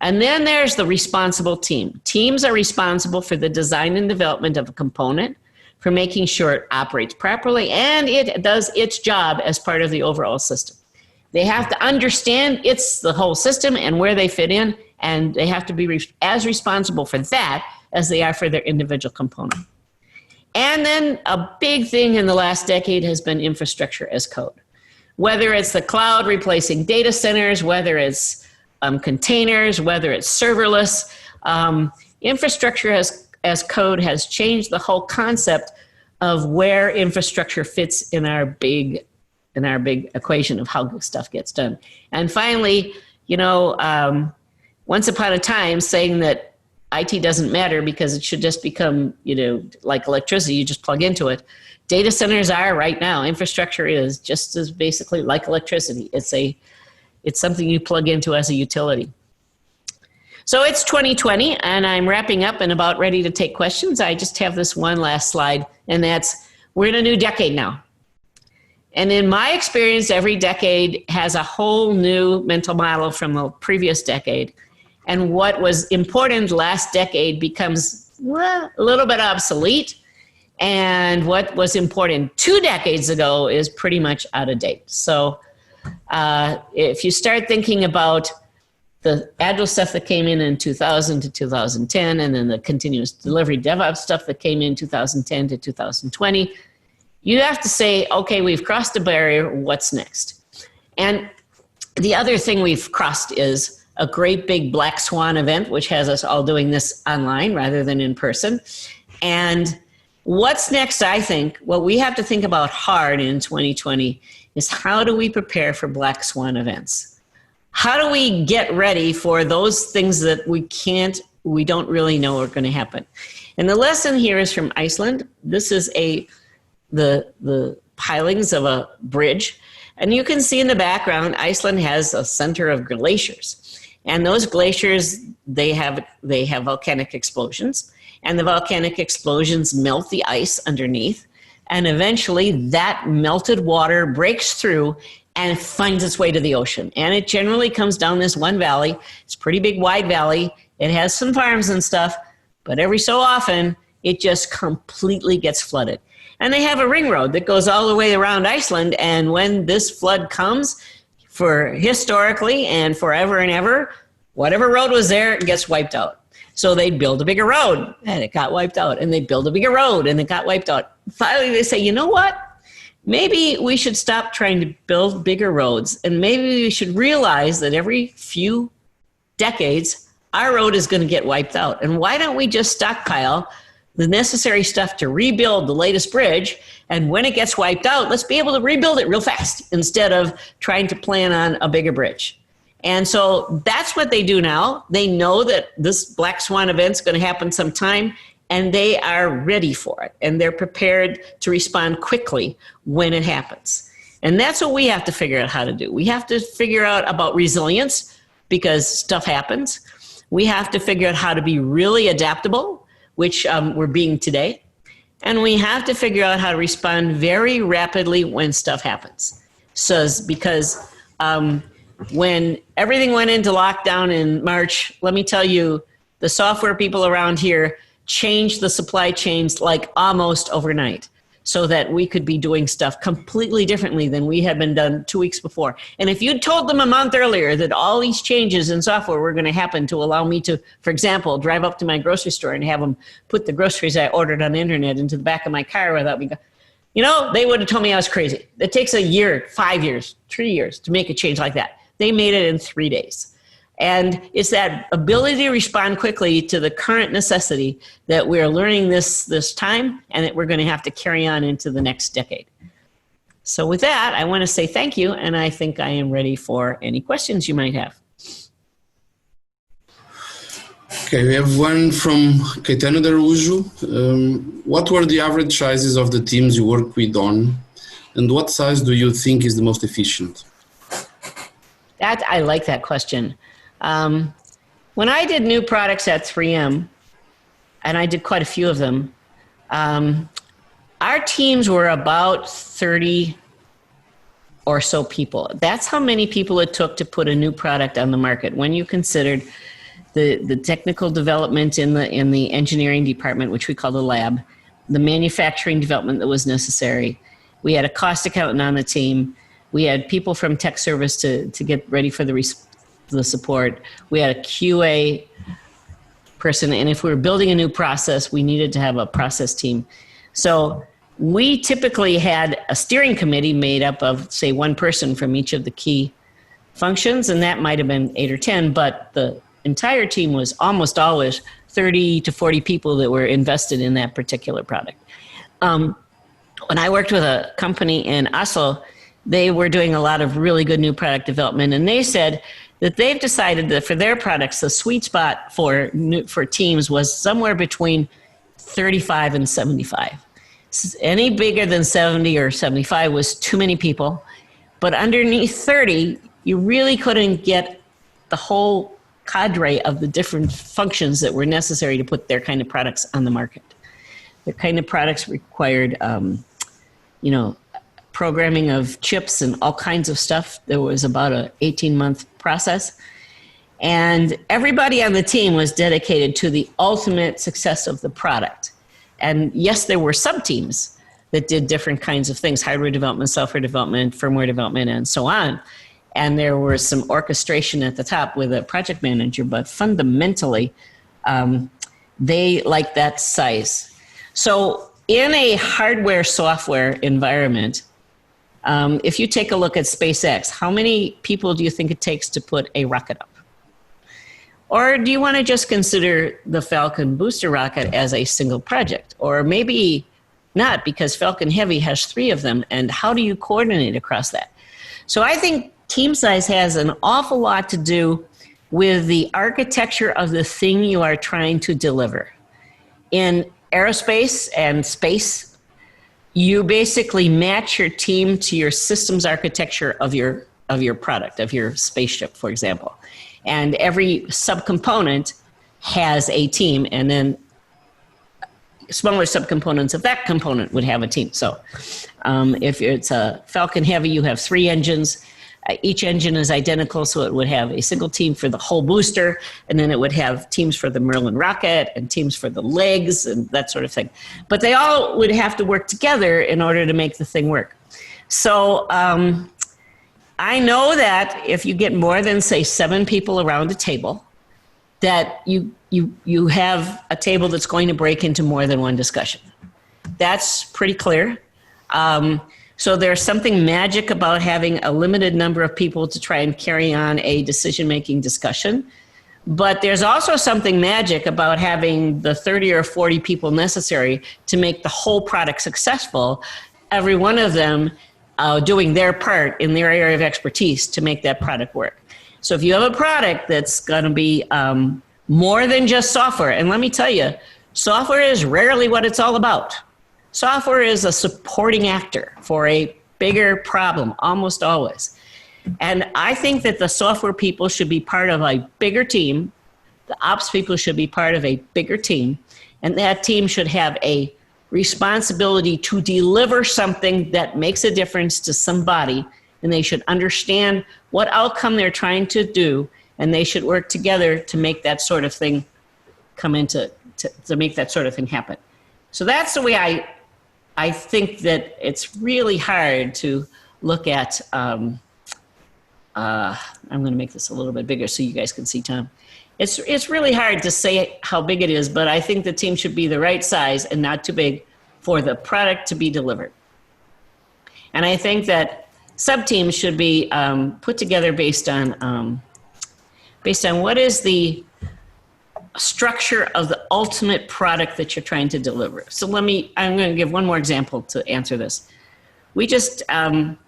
And then there's the responsible team. Teams are responsible for the design and development of a component, for making sure it operates properly, and it does its job as part of the overall system. They have to understand it's the whole system and where they fit in, and they have to be as responsible for that as they are for their individual component. And then a big thing in the last decade has been infrastructure as code. Whether it's the cloud replacing data centers, whether it's containers, whether it's serverless, infrastructure as code has changed the whole concept of where infrastructure fits in our big equation of how stuff gets done. And finally, once upon a time, saying that IT doesn't matter because it should just become, like electricity, you just plug into it. Data centers are right now. Infrastructure is just as basically like electricity. It's something you plug into as a utility. So it's 2020, and I'm wrapping up and about ready to take questions. I just have this one last slide, and that's, we're in a new decade now. And in my experience, every decade has a whole new mental model from the previous decade. And what was important last decade becomes a little bit obsolete. And what was important 2 decades ago is pretty much out of date. So if you start thinking about the Agile stuff that came in 2000 to 2010, and then the continuous delivery DevOps stuff that came in 2010 to 2020, you have to say, okay, we've crossed a barrier, what's next? And the other thing we've crossed is a great big black swan event, which has us all doing this online rather than in person. And what's next, I think, what we have to think about hard in 2020 is how do we prepare for black swan events? How do we get ready for those things that we don't really know are going to happen? And the lesson here is from Iceland. This is the pilings of a bridge. And you can see in the background, Iceland has a center of glaciers. And those glaciers, they have volcanic explosions. And the volcanic explosions melt the ice underneath. And eventually that melted water breaks through and finds its way to the ocean. And it generally comes down this one valley. It's a pretty big, wide valley. It has some farms and stuff, but every so often, it just completely gets flooded. And they have a ring road that goes all the way around Iceland, and when this flood comes, for historically and forever and ever, whatever road was there gets wiped out. So they build a bigger road, and it got wiped out. And they build a bigger road, and it got wiped out. Finally, they say, you know what? maybe we should stop trying to build bigger roads, and maybe we should realize that every few decades, our road is going to get wiped out. And why don't we just stockpile the necessary stuff to rebuild the latest bridge? And when it gets wiped out, let's be able to rebuild it real fast instead of trying to plan on a bigger bridge. And so that's what they do now. They know that this black swan event's going to happen sometime, and they are ready for it. And they're prepared to respond quickly when it happens. And that's what we have to figure out how to do. We have to figure out about resilience, because stuff happens. We have to figure out how to be really adaptable, which we're being today. And we have to figure out how to respond very rapidly when stuff happens. So, because when everything went into lockdown in March, let me tell you, the software people around here changed the supply chains like almost overnight, so that we could be doing stuff completely differently than we had been done 2 weeks before. And if you'd told them a month earlier that all these changes in software were going to happen to allow me to, for example, drive up to my grocery store and have them put the groceries I ordered on the internet into the back of my car without me, they would have told me I was crazy. It takes a year, 5 years, 3 years to make a change like that. They made it in 3 days. And it's that ability to respond quickly to the current necessity that we're learning this time, and that we're going to have to carry on into the next decade. So with that, I want to say thank you, and I think I am ready for any questions you might have. Okay, we have one from Caetano D'Araújo. What were the average sizes of the teams you work with on, and what size do you think is the most efficient? I like that question. When I did new products at 3M, and I did quite a few of them, our teams were about 30 or so people. That's how many people it took to put a new product on the market. When you considered the technical development in the engineering department, which we call the lab, the manufacturing development that was necessary. We had a cost accountant on the team. We had people from tech service to get ready for the support. We had a QA person, and if we were building a new process, we needed to have a process team. So we typically had a steering committee made up of, say, one person from each of the key functions, and that might have been 8 or 10, but the entire team was almost always 30 to 40 people that were invested in that particular product. When I worked with a company in Oslo, they were doing a lot of really good new product development, and they said that they've decided that for their products, the sweet spot for teams was somewhere between 35 and 75. Any bigger than 70 or 75 was too many people, but underneath 30, you really couldn't get the whole cadre of the different functions that were necessary to put their kind of products on the market. Their kind of products required, programming of chips and all kinds of stuff. There was about an 18-month process. And everybody on the team was dedicated to the ultimate success of the product. And yes, there were sub-teams that did different kinds of things, hardware development, software development, firmware development, and so on. And there was some orchestration at the top with a project manager, but fundamentally, they liked that size. So in a hardware software environment, if you take a look at SpaceX, how many people do you think it takes to put a rocket up? Or do you want to just consider the Falcon booster rocket as a single project? Or maybe not, because Falcon Heavy has 3 of them, and how do you coordinate across that? So I think team size has an awful lot to do with the architecture of the thing you are trying to deliver. In aerospace and space, you basically match your team to your systems architecture of your product, of your spaceship, for example. And every subcomponent has a team, and then smaller subcomponents of that component would have a team. So if it's a Falcon Heavy, you have 3 engines. Each engine is identical, so it would have a single team for the whole booster, and then it would have teams for the Merlin rocket and teams for the legs and that sort of thing. But they all would have to work together in order to make the thing work. So I know that if you get more than, say, 7 people around a table, that you have a table that's going to break into more than one discussion. That's pretty clear. So there's something magic about having a limited number of people to try and carry on a decision-making discussion. But there's also something magic about having the 30 or 40 people necessary to make the whole product successful, every one of them doing their part in their area of expertise to make that product work. So if you have a product that's going to be more than just software, and let me tell you, software is rarely what it's all about. Software is a supporting actor for a bigger problem, almost always. And I think that the software people should be part of a bigger team. The ops people should be part of a bigger team. And that team should have a responsibility to deliver something that makes a difference to somebody. And they should understand what outcome they're trying to do. And they should work together to make that sort of thing come into, to make that sort of thing happen. So that's the way I think that it's really hard to look at, I'm going to make this a little bit bigger so you guys can see Tom. It's really hard to say how big it is, but I think the team should be the right size and not too big for the product to be delivered. And I think that sub-teams should be put together based on what is the structure of the ultimate product that you're trying to deliver. So I'm going to give one more example to answer this. We just went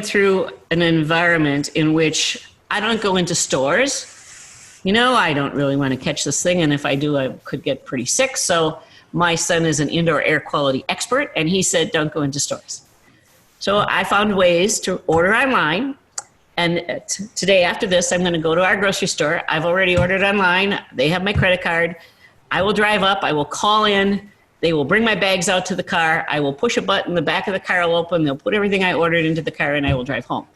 through an environment in which I don't go into stores. You know, I don't really want to catch this thing, and if I do, I could get pretty sick. So my son is an indoor air quality expert, and he said, don't go into stores. So I found ways to order online. And today, after this, I'm going to go to our grocery store. I've already ordered online. They have my credit card. I will drive up. I will call in. They will bring my bags out to the car. I will push a button. The back of the car will open. They'll put everything I ordered into the car, and I will drive home.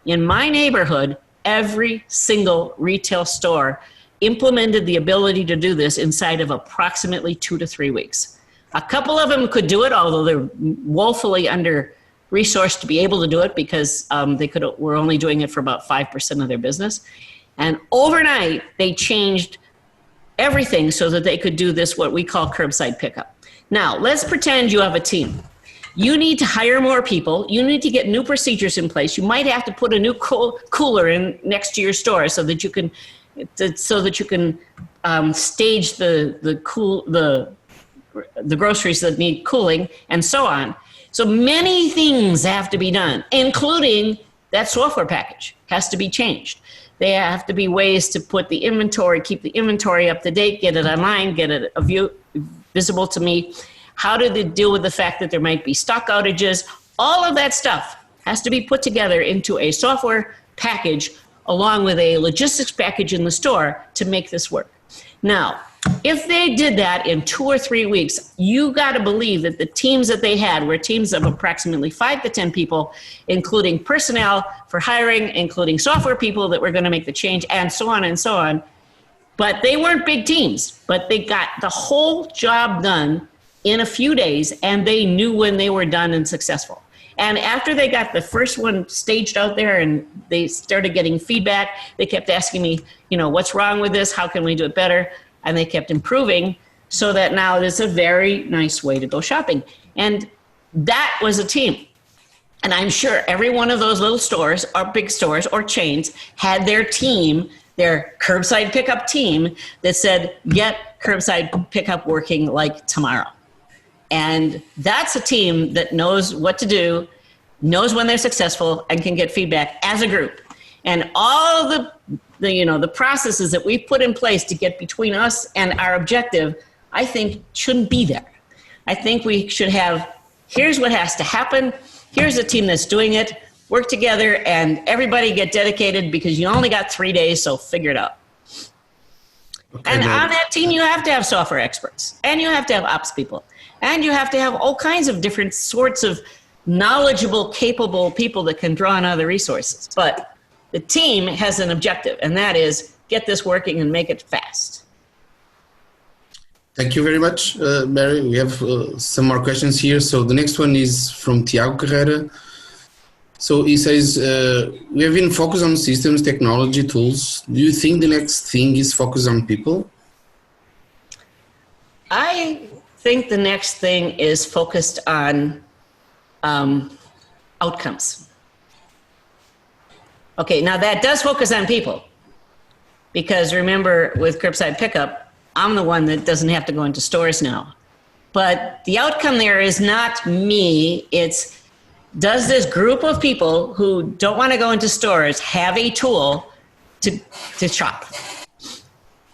In my neighborhood, every single retail store implemented the ability to do this inside of approximately 2 to 3 weeks. A couple of them could do it, although they're woefully under-resourced to be able to do it because were only doing it for about 5% of their business. And overnight, they changed everything so that they could do this, what we call curbside pickup. Now, let's pretend you have a team. You need to hire more people. You need to get new procedures in place. You might have to put a new cooler in next to your store so that you can stage the groceries that need cooling and so on. So many things have to be done, including that software package has to be changed. There have to be ways to put the inventory, keep the inventory up to date, get it online, get it visible to me. How do they deal with the fact that there might be stock outages? All of that stuff has to be put together into a software package along with a logistics package in the store to make this work. Now, if they did that in 2 or 3 weeks, you got to believe that the teams that they had were teams of approximately 5 to 10 people, including personnel for hiring, including software people that were going to make the change, and so on and so on. But they weren't big teams, but they got the whole job done in a few days, and they knew when they were done and successful. And after they got the first one staged out there and they started getting feedback, they kept asking me, what's wrong with this? How can we do it better? And they kept improving so that now there's a very nice way to go shopping. And that was a team. And I'm sure every one of those little stores or big stores or chains had their team, their curbside pickup team that said, get curbside pickup working like tomorrow. And that's a team that knows what to do, knows when they're successful, and can get feedback as a group. And all the processes that we put in place to get between us and our objective, I think shouldn't be there. I think we should have, here's what has to happen. Here's a team that's doing it. Work together and everybody get dedicated because you only got 3 days, so figure it out. Okay, and on that team, you have to have software experts, and you have to have ops people, and you have to have all kinds of different sorts of knowledgeable, capable people that can draw on other resources. But the team has an objective, and that is get this working and make it fast. Thank you very much, Barry. We have some more questions here. So the next one is from Tiago Carreira. So he says, we have been focused on systems, technology, tools. Do you think the next thing is focus on people? I think the next thing is focused on outcomes. Okay, now that does focus on people, because remember with curbside pickup, I'm the one that doesn't have to go into stores now. But the outcome there is not me, it's does this group of people who don't want to go into stores have a tool to shop?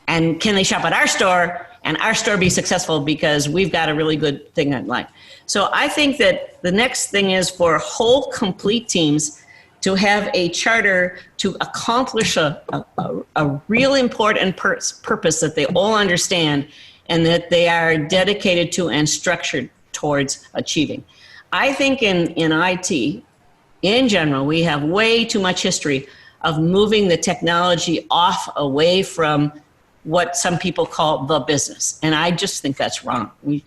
And can they shop at our store and our store be successful because we've got a really good thing online? So I think that the next thing is for whole complete teams to have a charter to accomplish a real important purpose that they all understand and that they are dedicated to and structured towards achieving. I think in IT, in general, we have way too much history of moving the technology off away from what some people call the business. And I just think that's wrong. We've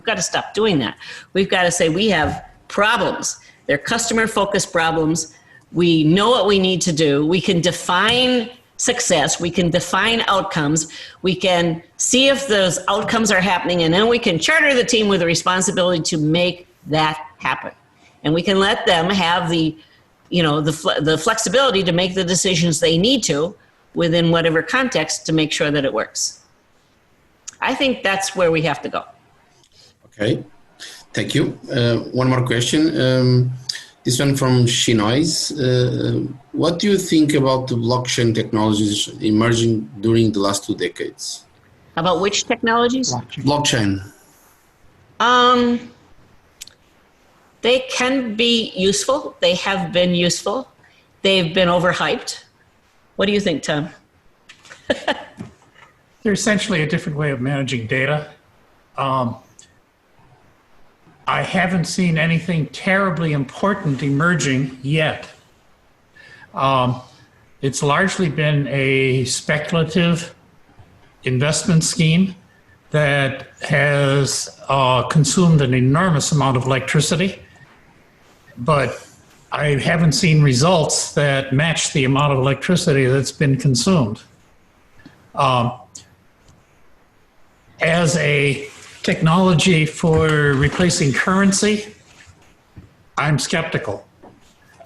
got to stop doing that. We've got to say we have problems. They're customer-focused problems. We know what we need to do. We can define success. We can define outcomes. We can see if those outcomes are happening, and then we can charter the team with a responsibility to make that happen. And we can let them have the flexibility to make the decisions they need to within whatever context to make sure that it works. I think that's where we have to go. Okay, thank you. One more question. This one from Shinois. What do you think about the blockchain technologies emerging during the last 2 decades? About which technologies? Blockchain. They can be useful. They have been useful. They've been overhyped. What do you think, Tom? They're essentially a different way of managing data. I haven't seen anything terribly important emerging yet. It's largely been a speculative investment scheme that has consumed an enormous amount of electricity, but I haven't seen results that match the amount of electricity that's been consumed. As a technology for replacing currency, I'm skeptical.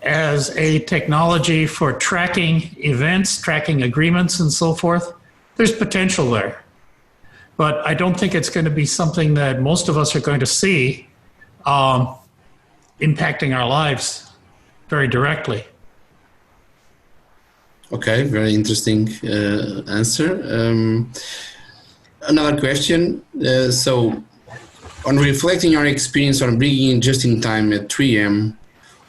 As a technology for tracking events, tracking agreements, and so forth, there's potential there. But I don't think it's going to be something that most of us are going to see impacting our lives very directly. Okay, very interesting answer. Another question. So, on reflecting your experience on bringing in just-in-time at 3M,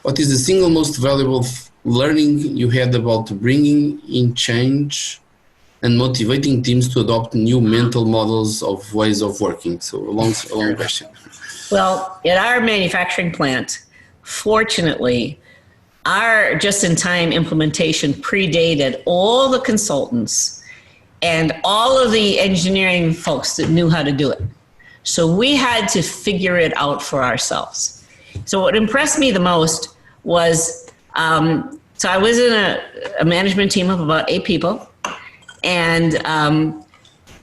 what is the single most valuable learning you had about bringing in change and motivating teams to adopt new mental models of ways of working? So, a long question. Well, at our manufacturing plant, fortunately, our just-in-time implementation predated all the consultants and all of the engineering folks that knew how to do it. So we had to figure it out for ourselves. So what impressed me the most was, so I was in a management team of about 8 people, and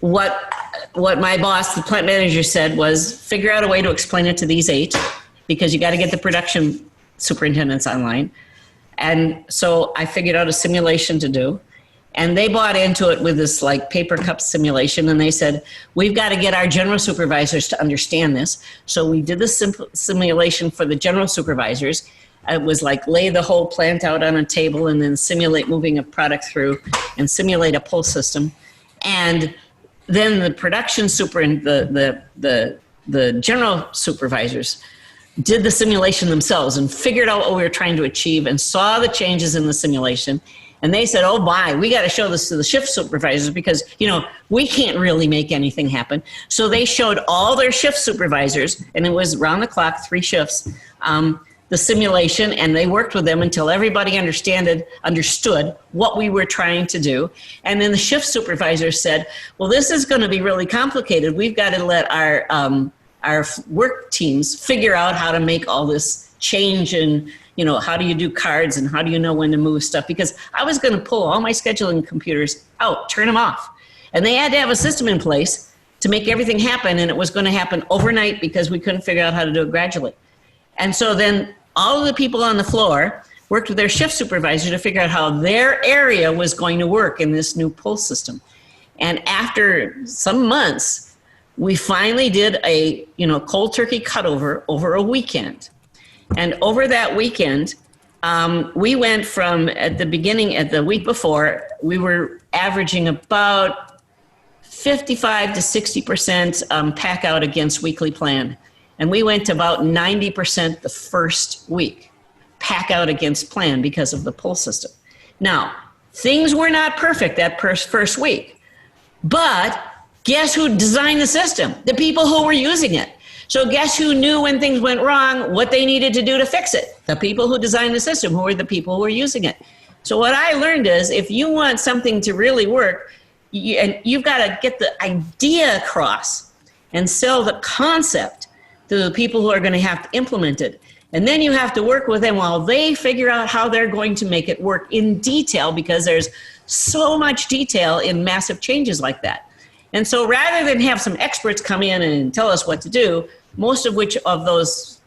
what my boss, the plant manager, said was figure out a way to explain it to these 8, because you got to get the production superintendents online. And so I figured out a simulation to do. And they bought into it with this like paper cup simulation. And they said, we've got to get our general supervisors to understand this. So we did the simulation for the general supervisors. It was like lay the whole plant out on a table and then simulate moving a product through and simulate a pull system. And then the production the general supervisors did the simulation themselves and figured out what we were trying to achieve and saw the changes in the simulation. And they said, oh my, we got to show this to the shift supervisors because, we can't really make anything happen. So they showed all their shift supervisors, and it was round the clock, 3 shifts, the simulation, and they worked with them until everybody understood what we were trying to do. And then the shift supervisor said, well, this is going to be really complicated. We've got to let our work teams figure out how to make all this change and, how do you do cards and how do you know when to move stuff? Because I was going to pull all my scheduling computers out, turn them off. And they had to have a system in place to make everything happen, and it was going to happen overnight because we couldn't figure out how to do it gradually. And so then all of the people on the floor worked with their shift supervisor to figure out how their area was going to work in this new pull system. And after some months, we finally did a cold turkey cutover over a weekend. And over that weekend, we went from at the week before, we were averaging about 55 to 60% pack out against weekly plan. And we went to about 90% the first week, pack out against plan because of the pull system. Now, things were not perfect that first week, but guess who designed the system? The people who were using it. So guess who knew when things went wrong, what they needed to do to fix it? The people who designed the system, who were the people who were using it. So what I learned is if you want something to really work, you've got to get the idea across and sell the concept to the people who are going to have to implement it. And then you have to work with them while they figure out how they're going to make it work in detail, because there's so much detail in massive changes like that. And so rather than have some experts come in and tell us what to do, most of which of those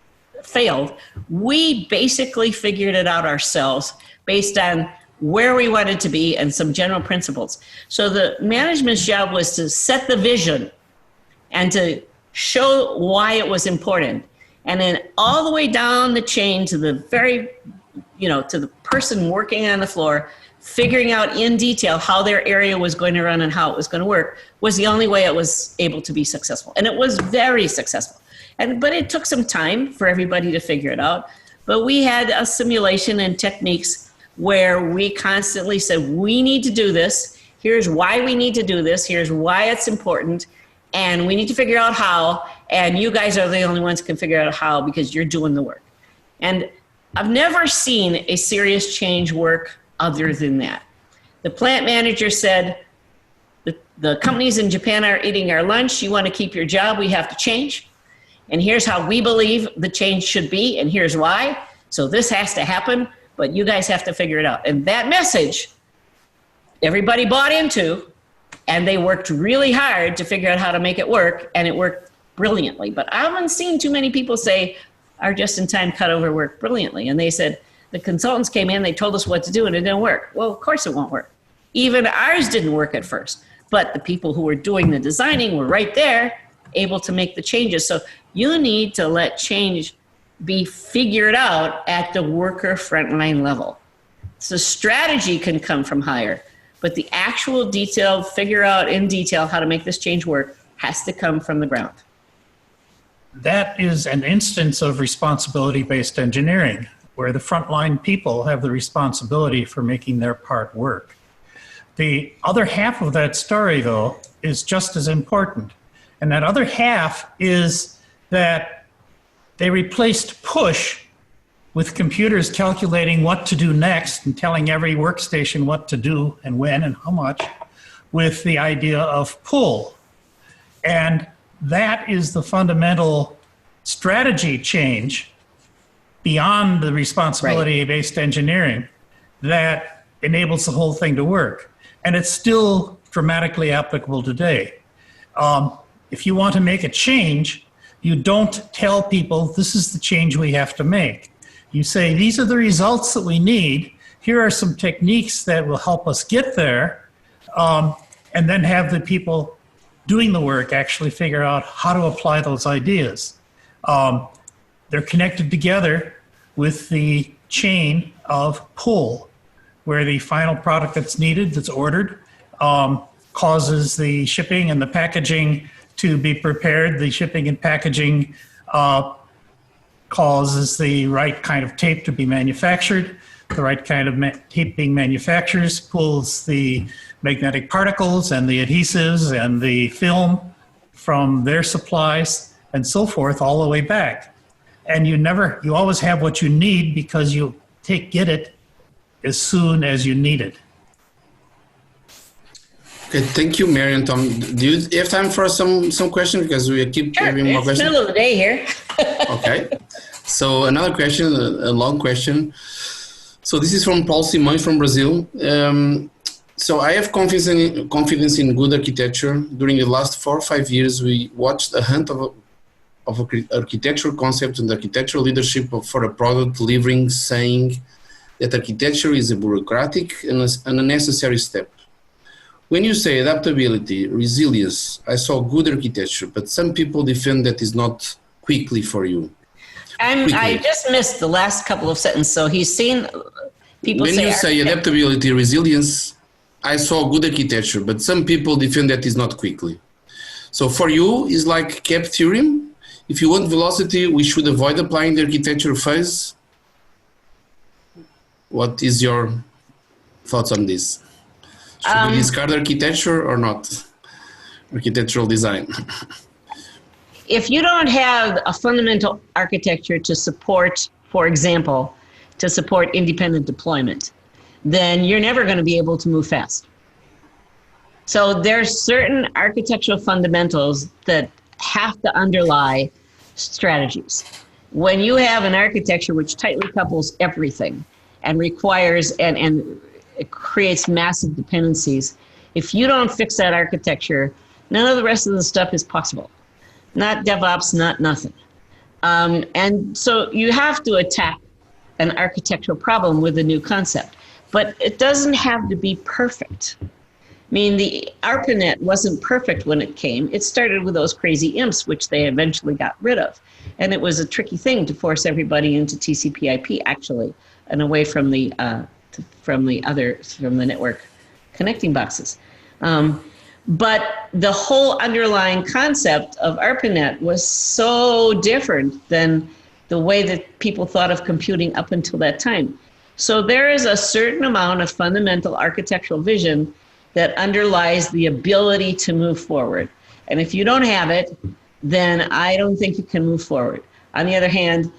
failed, we basically figured it out ourselves based on where we wanted to be and some general principles. So the management's job was to set the vision and to show why it was important. And then all the way down the chain to the very, to the person working on the floor, figuring out in detail how their area was going to run and how it was going to work was the only way it was able to be successful. And it was very successful. But it took some time for everybody to figure it out. But we had a simulation and techniques where we constantly said, we need to do this. Here's why we need to do this. Here's why it's important. And we need to figure out how. And you guys are the only ones who can figure out how because you're doing the work. And I've never seen a serious change work other than that. The plant manager said, the companies in Japan are eating our lunch. You want to keep your job, we have to change. And here's how we believe the change should be, and here's why. So this has to happen, but you guys have to figure it out. And that message, everybody bought into, and they worked really hard to figure out how to make it work, and it worked brilliantly. But I haven't seen too many people say our just-in-time cutover worked brilliantly. And they said, the consultants came in, they told us what to do, and it didn't work. Well, of course it won't work. Even ours didn't work at first. But the people who were doing the designing were right there, able to make the changes. So you need to let change be figured out at the worker frontline level. So strategy can come from higher, but the actual detail, figure out in detail how to make this change work, has to come from the ground. That is an instance of responsibility-based engineering, where the frontline people have the responsibility for making their part work. The other half of that story, though, is just as important. And that other half is that they replaced push with computers calculating what to do next and telling every workstation what to do and when and how much, with the idea of pull. And that is the fundamental strategy change beyond the responsibility-based engineering that enables the whole thing to work. And it's still dramatically applicable today. If you want to make a change, you don't tell people this is the change we have to make. You say, these are the results that we need. Here are some techniques that will help us get there. And then have the people doing the work actually figure out how to apply those ideas. They're connected together with the chain of pull, where the final product that's needed, that's ordered, causes the shipping and the packaging to be prepared. The shipping and packaging causes the right kind of tape to be manufactured. The right kind of tape being manufactured pulls the magnetic particles and the adhesives and the film from their supplies and so forth all the way back. And you always have what you need because you get it as soon as you need it. Okay, thank you, Mary and Tom. Do you have time for some questions? Because we keep having more questions. It's middle of the day here. Okay. So another question, a long question. So this is from Paul Simões from Brazil. So I have confidence in good architecture. During the last 4 or 5 years, we watched a hunt of of architectural concepts and architectural leadership for a product delivering, saying that architecture is a bureaucratic and a necessary step. When you say adaptability, resilience, I saw good architecture, but some people defend that is not quickly for you. I just missed the last couple of sentences. So he's seen people when say... you say adaptability, resilience, I saw good architecture, but some people defend that is not quickly. So for you, it's like cap theorem. If you want velocity, we should avoid applying the architecture phase. What is your thoughts on this? Should we discard architecture or not? Architectural design. If you don't have a fundamental architecture to support, for example, to support independent deployment, then you're never going to be able to move fast. So there's certain architectural fundamentals that have to underlie strategies. When you have an architecture which tightly couples everything and requires and it creates massive dependencies, if you don't fix that architecture, none of the rest of the stuff is possible. Not DevOps, not nothing. And so you have to attack an architectural problem with a new concept, but it doesn't have to be perfect. I mean, the ARPANET wasn't perfect when it came. It started with those crazy imps, which they eventually got rid of. And it was a tricky thing to force everybody into TCP/IP, actually, and away from the network connecting boxes. But the whole underlying concept of ARPANET was so different than the way that people thought of computing up until that time. So there is a certain amount of fundamental architectural vision that underlies the ability to move forward. And if you don't have it, then I don't think you can move forward. On the other hand,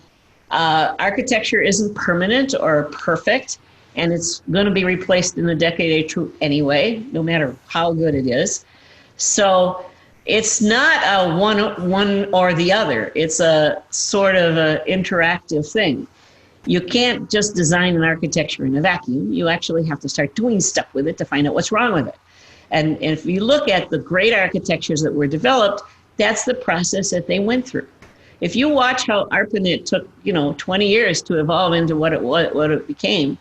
architecture isn't permanent or perfect, and it's going to be replaced in a decade or two anyway, no matter how good it is. So it's not a one or the other. It's a sort of an interactive thing. You can't just design an architecture in a vacuum. You actually have to start doing stuff with it to find out what's wrong with it. And if you look at the great architectures that were developed, that's the process that they went through. If you watch how ARPANET took, 20 years to evolve into what it became,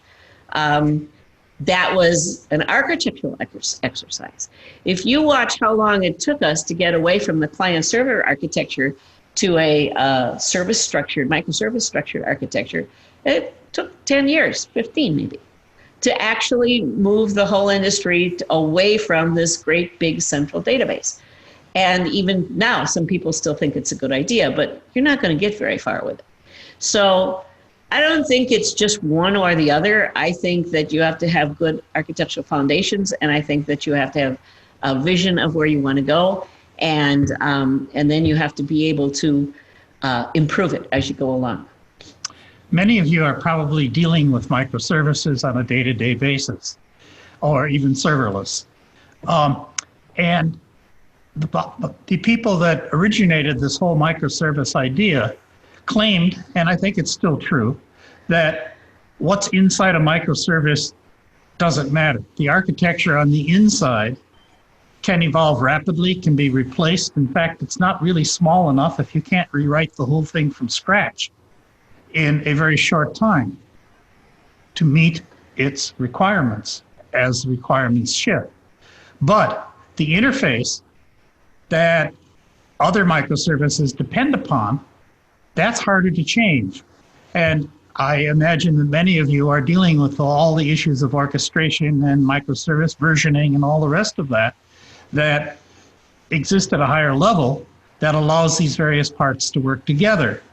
that was an architectural exercise. If you watch how long it took us to get away from the client-server architecture to a service-structured, microservice-structured architecture, it took 10 years, 15 maybe, to actually move the whole industry away from this great big central database. And even now, some people still think it's a good idea, but you're not going to get very far with it. So I don't think it's just one or the other. I think that you have to have good architectural foundations, and I think that you have to have a vision of where you want to go, and then you have to be able to improve it as you go along. Many of you are probably dealing with microservices on a day-to-day basis, or even serverless. And the people that originated this whole microservice idea claimed, and I think it's still true, that what's inside a microservice doesn't matter. The architecture on the inside can evolve rapidly, can be replaced. In fact, it's not really small enough if you can't rewrite the whole thing from scratch in a very short time to meet its requirements as requirements shift. But the interface that other microservices depend upon, that's harder to change. And I imagine that many of you are dealing with all the issues of orchestration and microservice versioning and all the rest of that exist at a higher level that allows these various parts to work together.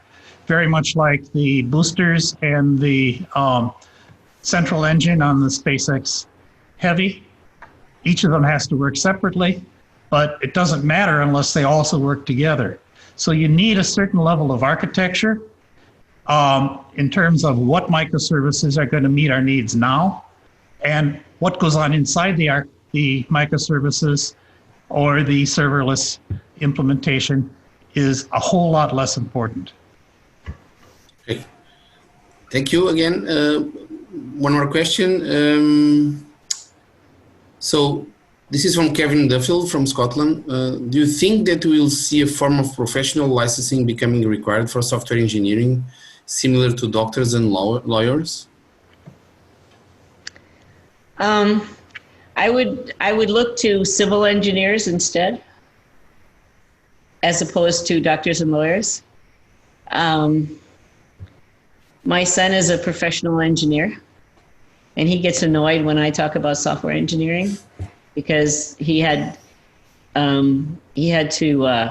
Very much like the boosters and the central engine on the SpaceX Heavy. Each of them has to work separately, but it doesn't matter unless they also work together. So you need a certain level of architecture in terms of what microservices are going to meet our needs now, and what goes on inside the microservices or the serverless implementation is a whole lot less important. Okay. Thank you again. One more question. So This is from Kevin Duffield from Scotland. Do you think that we will see a form of professional licensing becoming required for software engineering, similar to doctors and lawyers? I would look to civil engineers instead, as opposed to doctors and lawyers. My son is a professional engineer, and he gets annoyed when I talk about software engineering because he had to,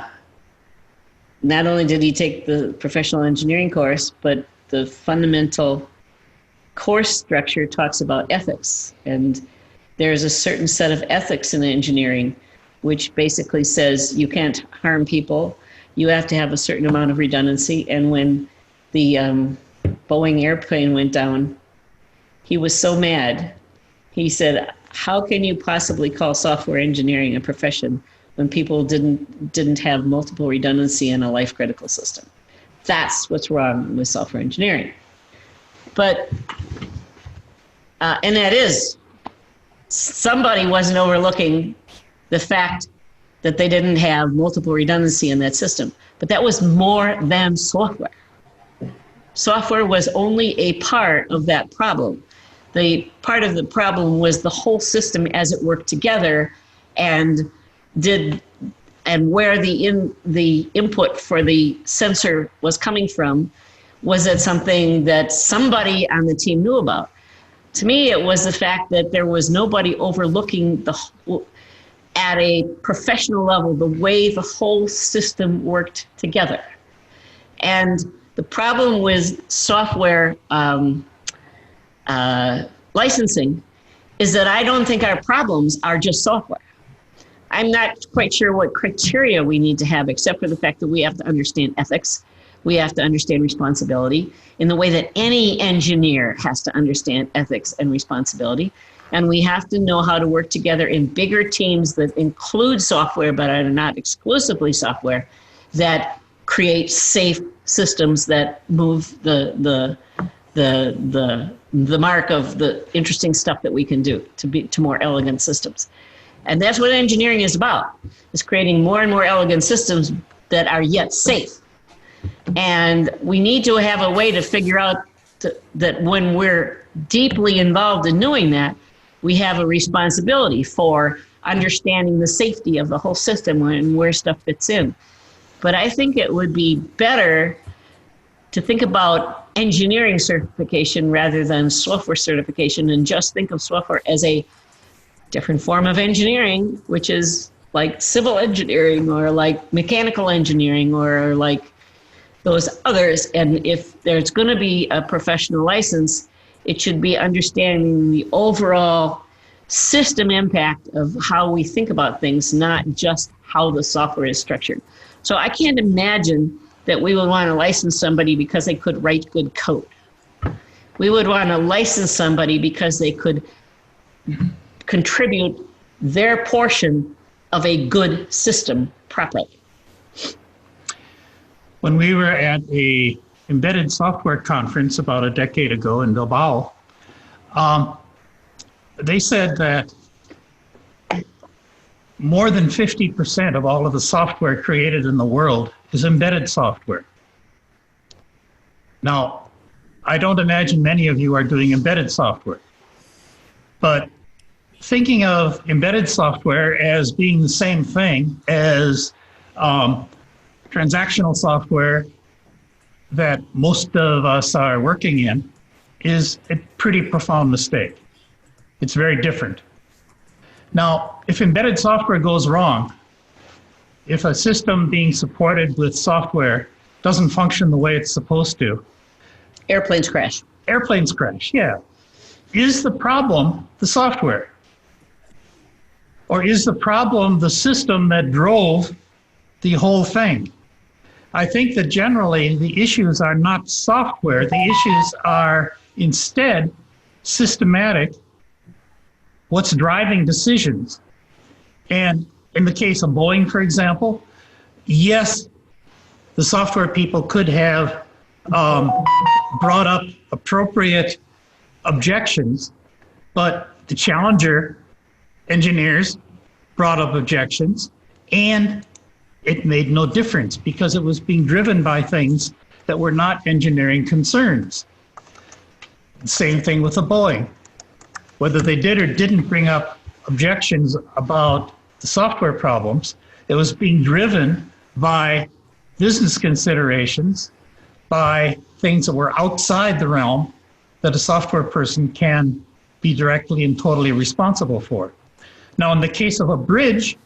not only did he take the professional engineering course, but the fundamental course structure talks about ethics. And there's a certain set of ethics in engineering, which basically says you can't harm people. You have to have a certain amount of redundancy. And when the Boeing airplane went down, he was so mad. He said, how can you possibly call software engineering a profession when people didn't have multiple redundancy in a life critical system? That's what's wrong with software engineering. But, and that is, somebody wasn't overlooking the fact that they didn't have multiple redundancy in that system. But that was more than software. Software was only a part of that problem. The part of the problem was the whole system as it worked together and where the input for the sensor was coming from. Was it something that somebody on the team knew about? To me, it was the fact that there was nobody overlooking at a professional level the way the whole system worked together. And the problem with software licensing is that I don't think our problems are just software. I'm not quite sure what criteria we need to have, except for the fact that we have to understand ethics. We have to understand responsibility in the way that any engineer has to understand ethics and responsibility. And we have to know how to work together in bigger teams that include software, but are not exclusively software, that create safe systems that move the mark of the interesting stuff that we can do to more elegant systems. And that's what engineering is about, is creating more and more elegant systems that are yet safe. And we need to have a way to figure out that when we're deeply involved in doing that, we have a responsibility for understanding the safety of the whole system and where stuff fits in. But I think it would be better to think about engineering certification rather than software certification, and just think of software as a different form of engineering, which is like civil engineering or like mechanical engineering or like those others. And if there's going to be a professional license, it should be understanding the overall system impact of how we think about things, not just how the software is structured. So I can't imagine that we would want to license somebody because they could write good code. We would want to license somebody because they could contribute their portion of a good system properly. When we were at a embedded software conference about a decade ago in Bilbao, they said that more than 50% of all of the software created in the world is embedded software. Now, I don't imagine many of you are doing embedded software, but thinking of embedded software as being the same thing as transactional software that most of us are working in is a pretty profound mistake. It's very different. Now, if embedded software goes wrong, if a system being supported with software doesn't function the way it's supposed to, Airplanes crash. Airplanes crash, yeah. Is the problem the software? Or is the problem the system that drove the whole thing? I think that generally the issues are not software. The issues are instead systematic. What's driving decisions? And in the case of Boeing, for example, yes, the software people could have brought up appropriate objections, but the Challenger engineers brought up objections, and it made no difference because it was being driven by things that were not engineering concerns. Same thing with the Boeing. Whether they did or didn't bring up objections about the software problems, it was being driven by business considerations, by things that were outside the realm that a software person can be directly and totally responsible for. Now, in the case of a bridge,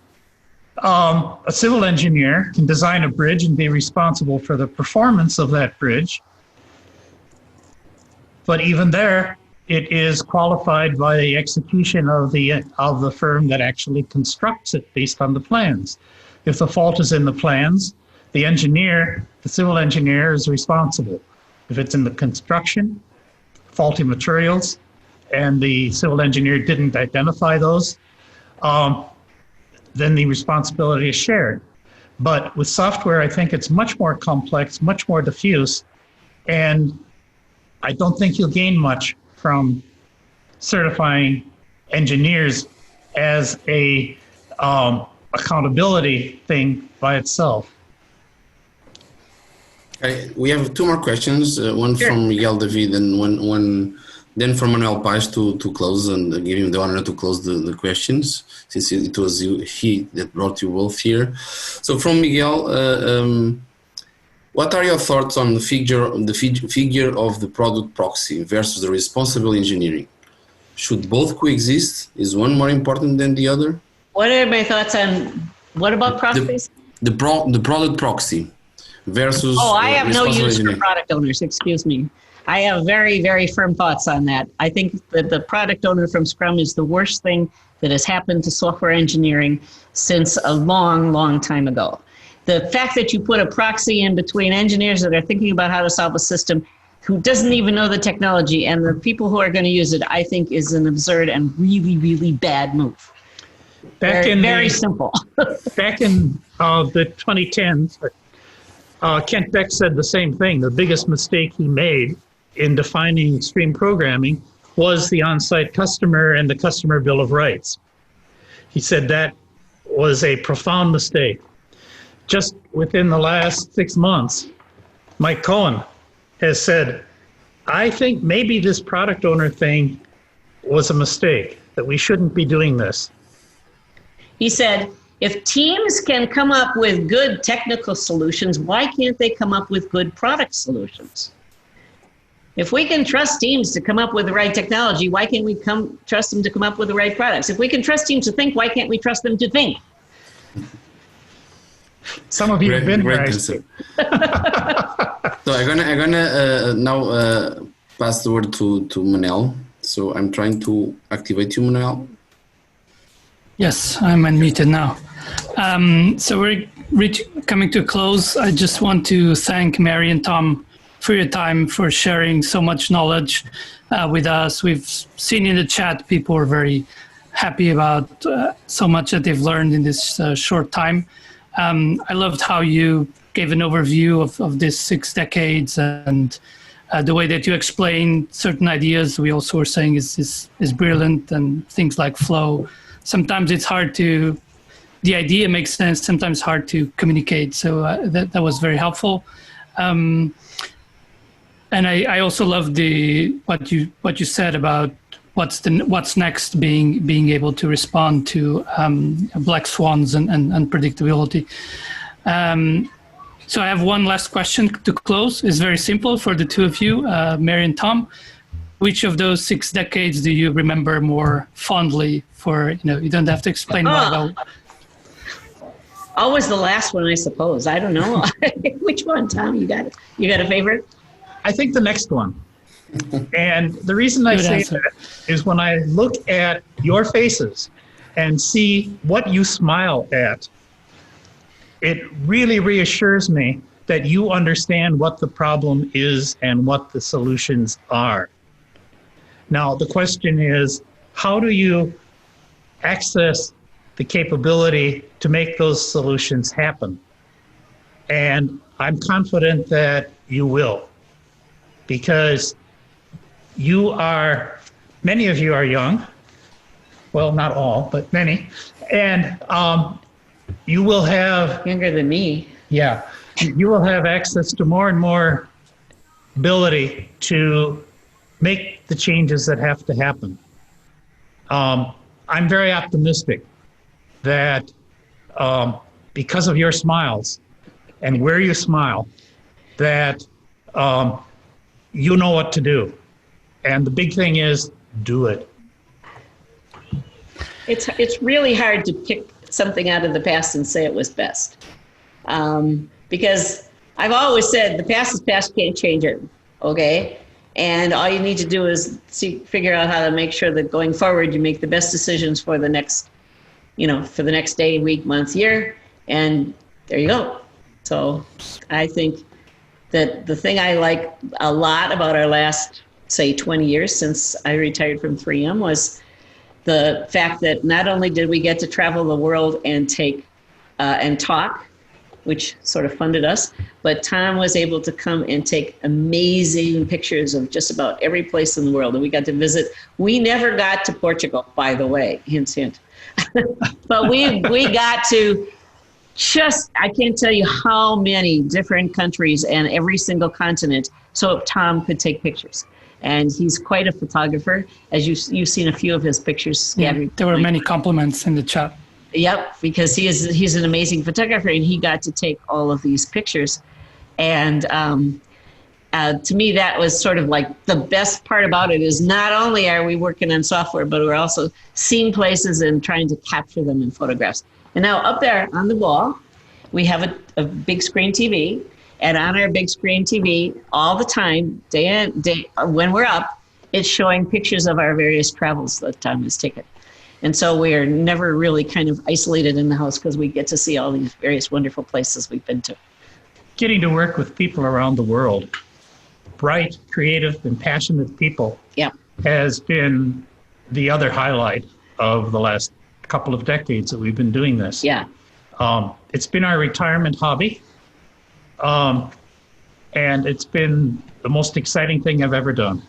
a civil engineer can design a bridge and be responsible for the performance of that bridge. But even there, it is qualified by the execution of the firm that actually constructs it based on the plans. If the fault is in the plans, the engineer, the civil engineer, is responsible. If it's in the construction, faulty materials, and the civil engineer didn't identify those, then the responsibility is shared. But with software, I think it's much more complex, much more diffuse, and I don't think you'll gain much from certifying engineers as a accountability thing by itself. Okay, we have two more questions. One from Miguel David and one then from Manuel Paz to close and give him the honor to close the questions, since it was he that brought you both here. So from Miguel, what are your thoughts on the figure of the product proxy versus the responsible engineering? Should both coexist? Is one more important than the other? What are my thoughts on, what about proxies? The product proxy versus I have no use for engineering. product owners, excuse me. I have very, very firm thoughts on that. I think that the product owner from Scrum is the worst thing that has happened to software engineering since a long, long time ago. The fact that you put a proxy in between engineers that are thinking about how to solve a system who doesn't even know the technology and the people who are going to use it, I think is an absurd and really, really bad move. Very simple. Back in the 2010s, Kent Beck said the same thing. The biggest mistake he made in defining extreme programming was the on-site customer and the customer bill of rights. He said that was a profound mistake. Just within the last 6 months, Mike Cohen has said, I think maybe this product owner thing was a mistake, that we shouldn't be doing this. He said, if teams can come up with good technical solutions, why can't they come up with good product solutions? If we can trust teams to come up with the right technology, why can't we trust them to come up with the right products? If we can trust teams to think, why can't we trust them to think? Some of you have been there. So I'm gonna now pass the word to Manel. So I'm trying to activate you, Manel. Yes, I'm unmuted now. So we're coming to a close. I just want to thank Mary and Tom for your time, for sharing so much knowledge with us. We've seen in the chat people are very happy about so much that they've learned in this short time. I loved how you gave an overview of this 6 decades and the way that you explained certain ideas. We also were saying is brilliant, and things like flow. Sometimes it's hard to, the idea makes sense, sometimes hard to communicate. So that was very helpful. And I also love what you said about what's next, being able to respond to black swans and unpredictability. So I have one last question to close. It's very simple for the two of you, Mary and Tom. Which of those 6 decades do you remember more fondly? For you don't have to explain why. Always the last one, I suppose. I don't know. Which one, Tom? You got a favorite? I think the next one. And the reason I say that is when I look at your faces and see what you smile at, it really reassures me that you understand what the problem is and what the solutions are. Now, the question is, how do you access the capability to make those solutions happen? And I'm confident that you will, because many of you are young, well, not all, but many. And you will have, Younger than me. yeah, you will have access to more and more ability to make the changes that have to happen. I'm very optimistic that because of your smiles and where you smile, that you know what to do. And the big thing is, do it. It's really hard to pick something out of the past and say it was best. Because I've always said the past is past, can't change it, okay? And all you need to do is figure out how to make sure that going forward you make the best decisions for the next, for the next day, week, month, year, and there you go. So I think that the thing I like a lot about our last, say, 20 years since I retired from 3M was the fact that not only did we get to travel the world and take and talk, which sort of funded us, but Tom was able to come and take amazing pictures of just about every place in the world. And we got to visit. We never got to Portugal, by the way, hint, hint. But we got to I can't tell you how many different countries and every single continent so Tom could take pictures. And he's quite a photographer, as you've seen a few of his pictures scattered. Yeah, there were many compliments in the chat. Yep, because he's an amazing photographer, and he got to take all of these pictures. And to me, that was sort of like the best part about it is not only are we working on software, but we're also seeing places and trying to capture them in photographs. And now up there on the wall, we have a big screen TV. And on our big screen TV, all the time, day when we're up, it's showing pictures of our various travels that Tom has taken. And so we're never really kind of isolated in the house because we get to see all these various wonderful places we've been to. Getting to work with people around the world, bright, creative, and passionate people, Yeah. has been the other highlight of the last couple of decades that we've been doing this. Yeah. It's been our retirement hobby. And it's been the most exciting thing I've ever done.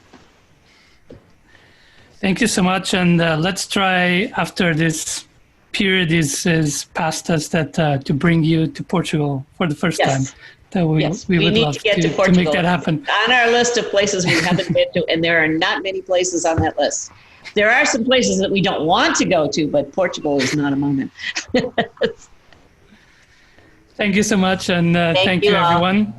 Thank you so much. And let's try, after this period is past us, that to bring you to Portugal for the first time. That we would need love to get to Portugal. make that happen. On our list of places we haven't been to, and there are not many places on that list. There are some places that we don't want to go to, but Portugal is not among them. Thank you so much, and thank you, everyone.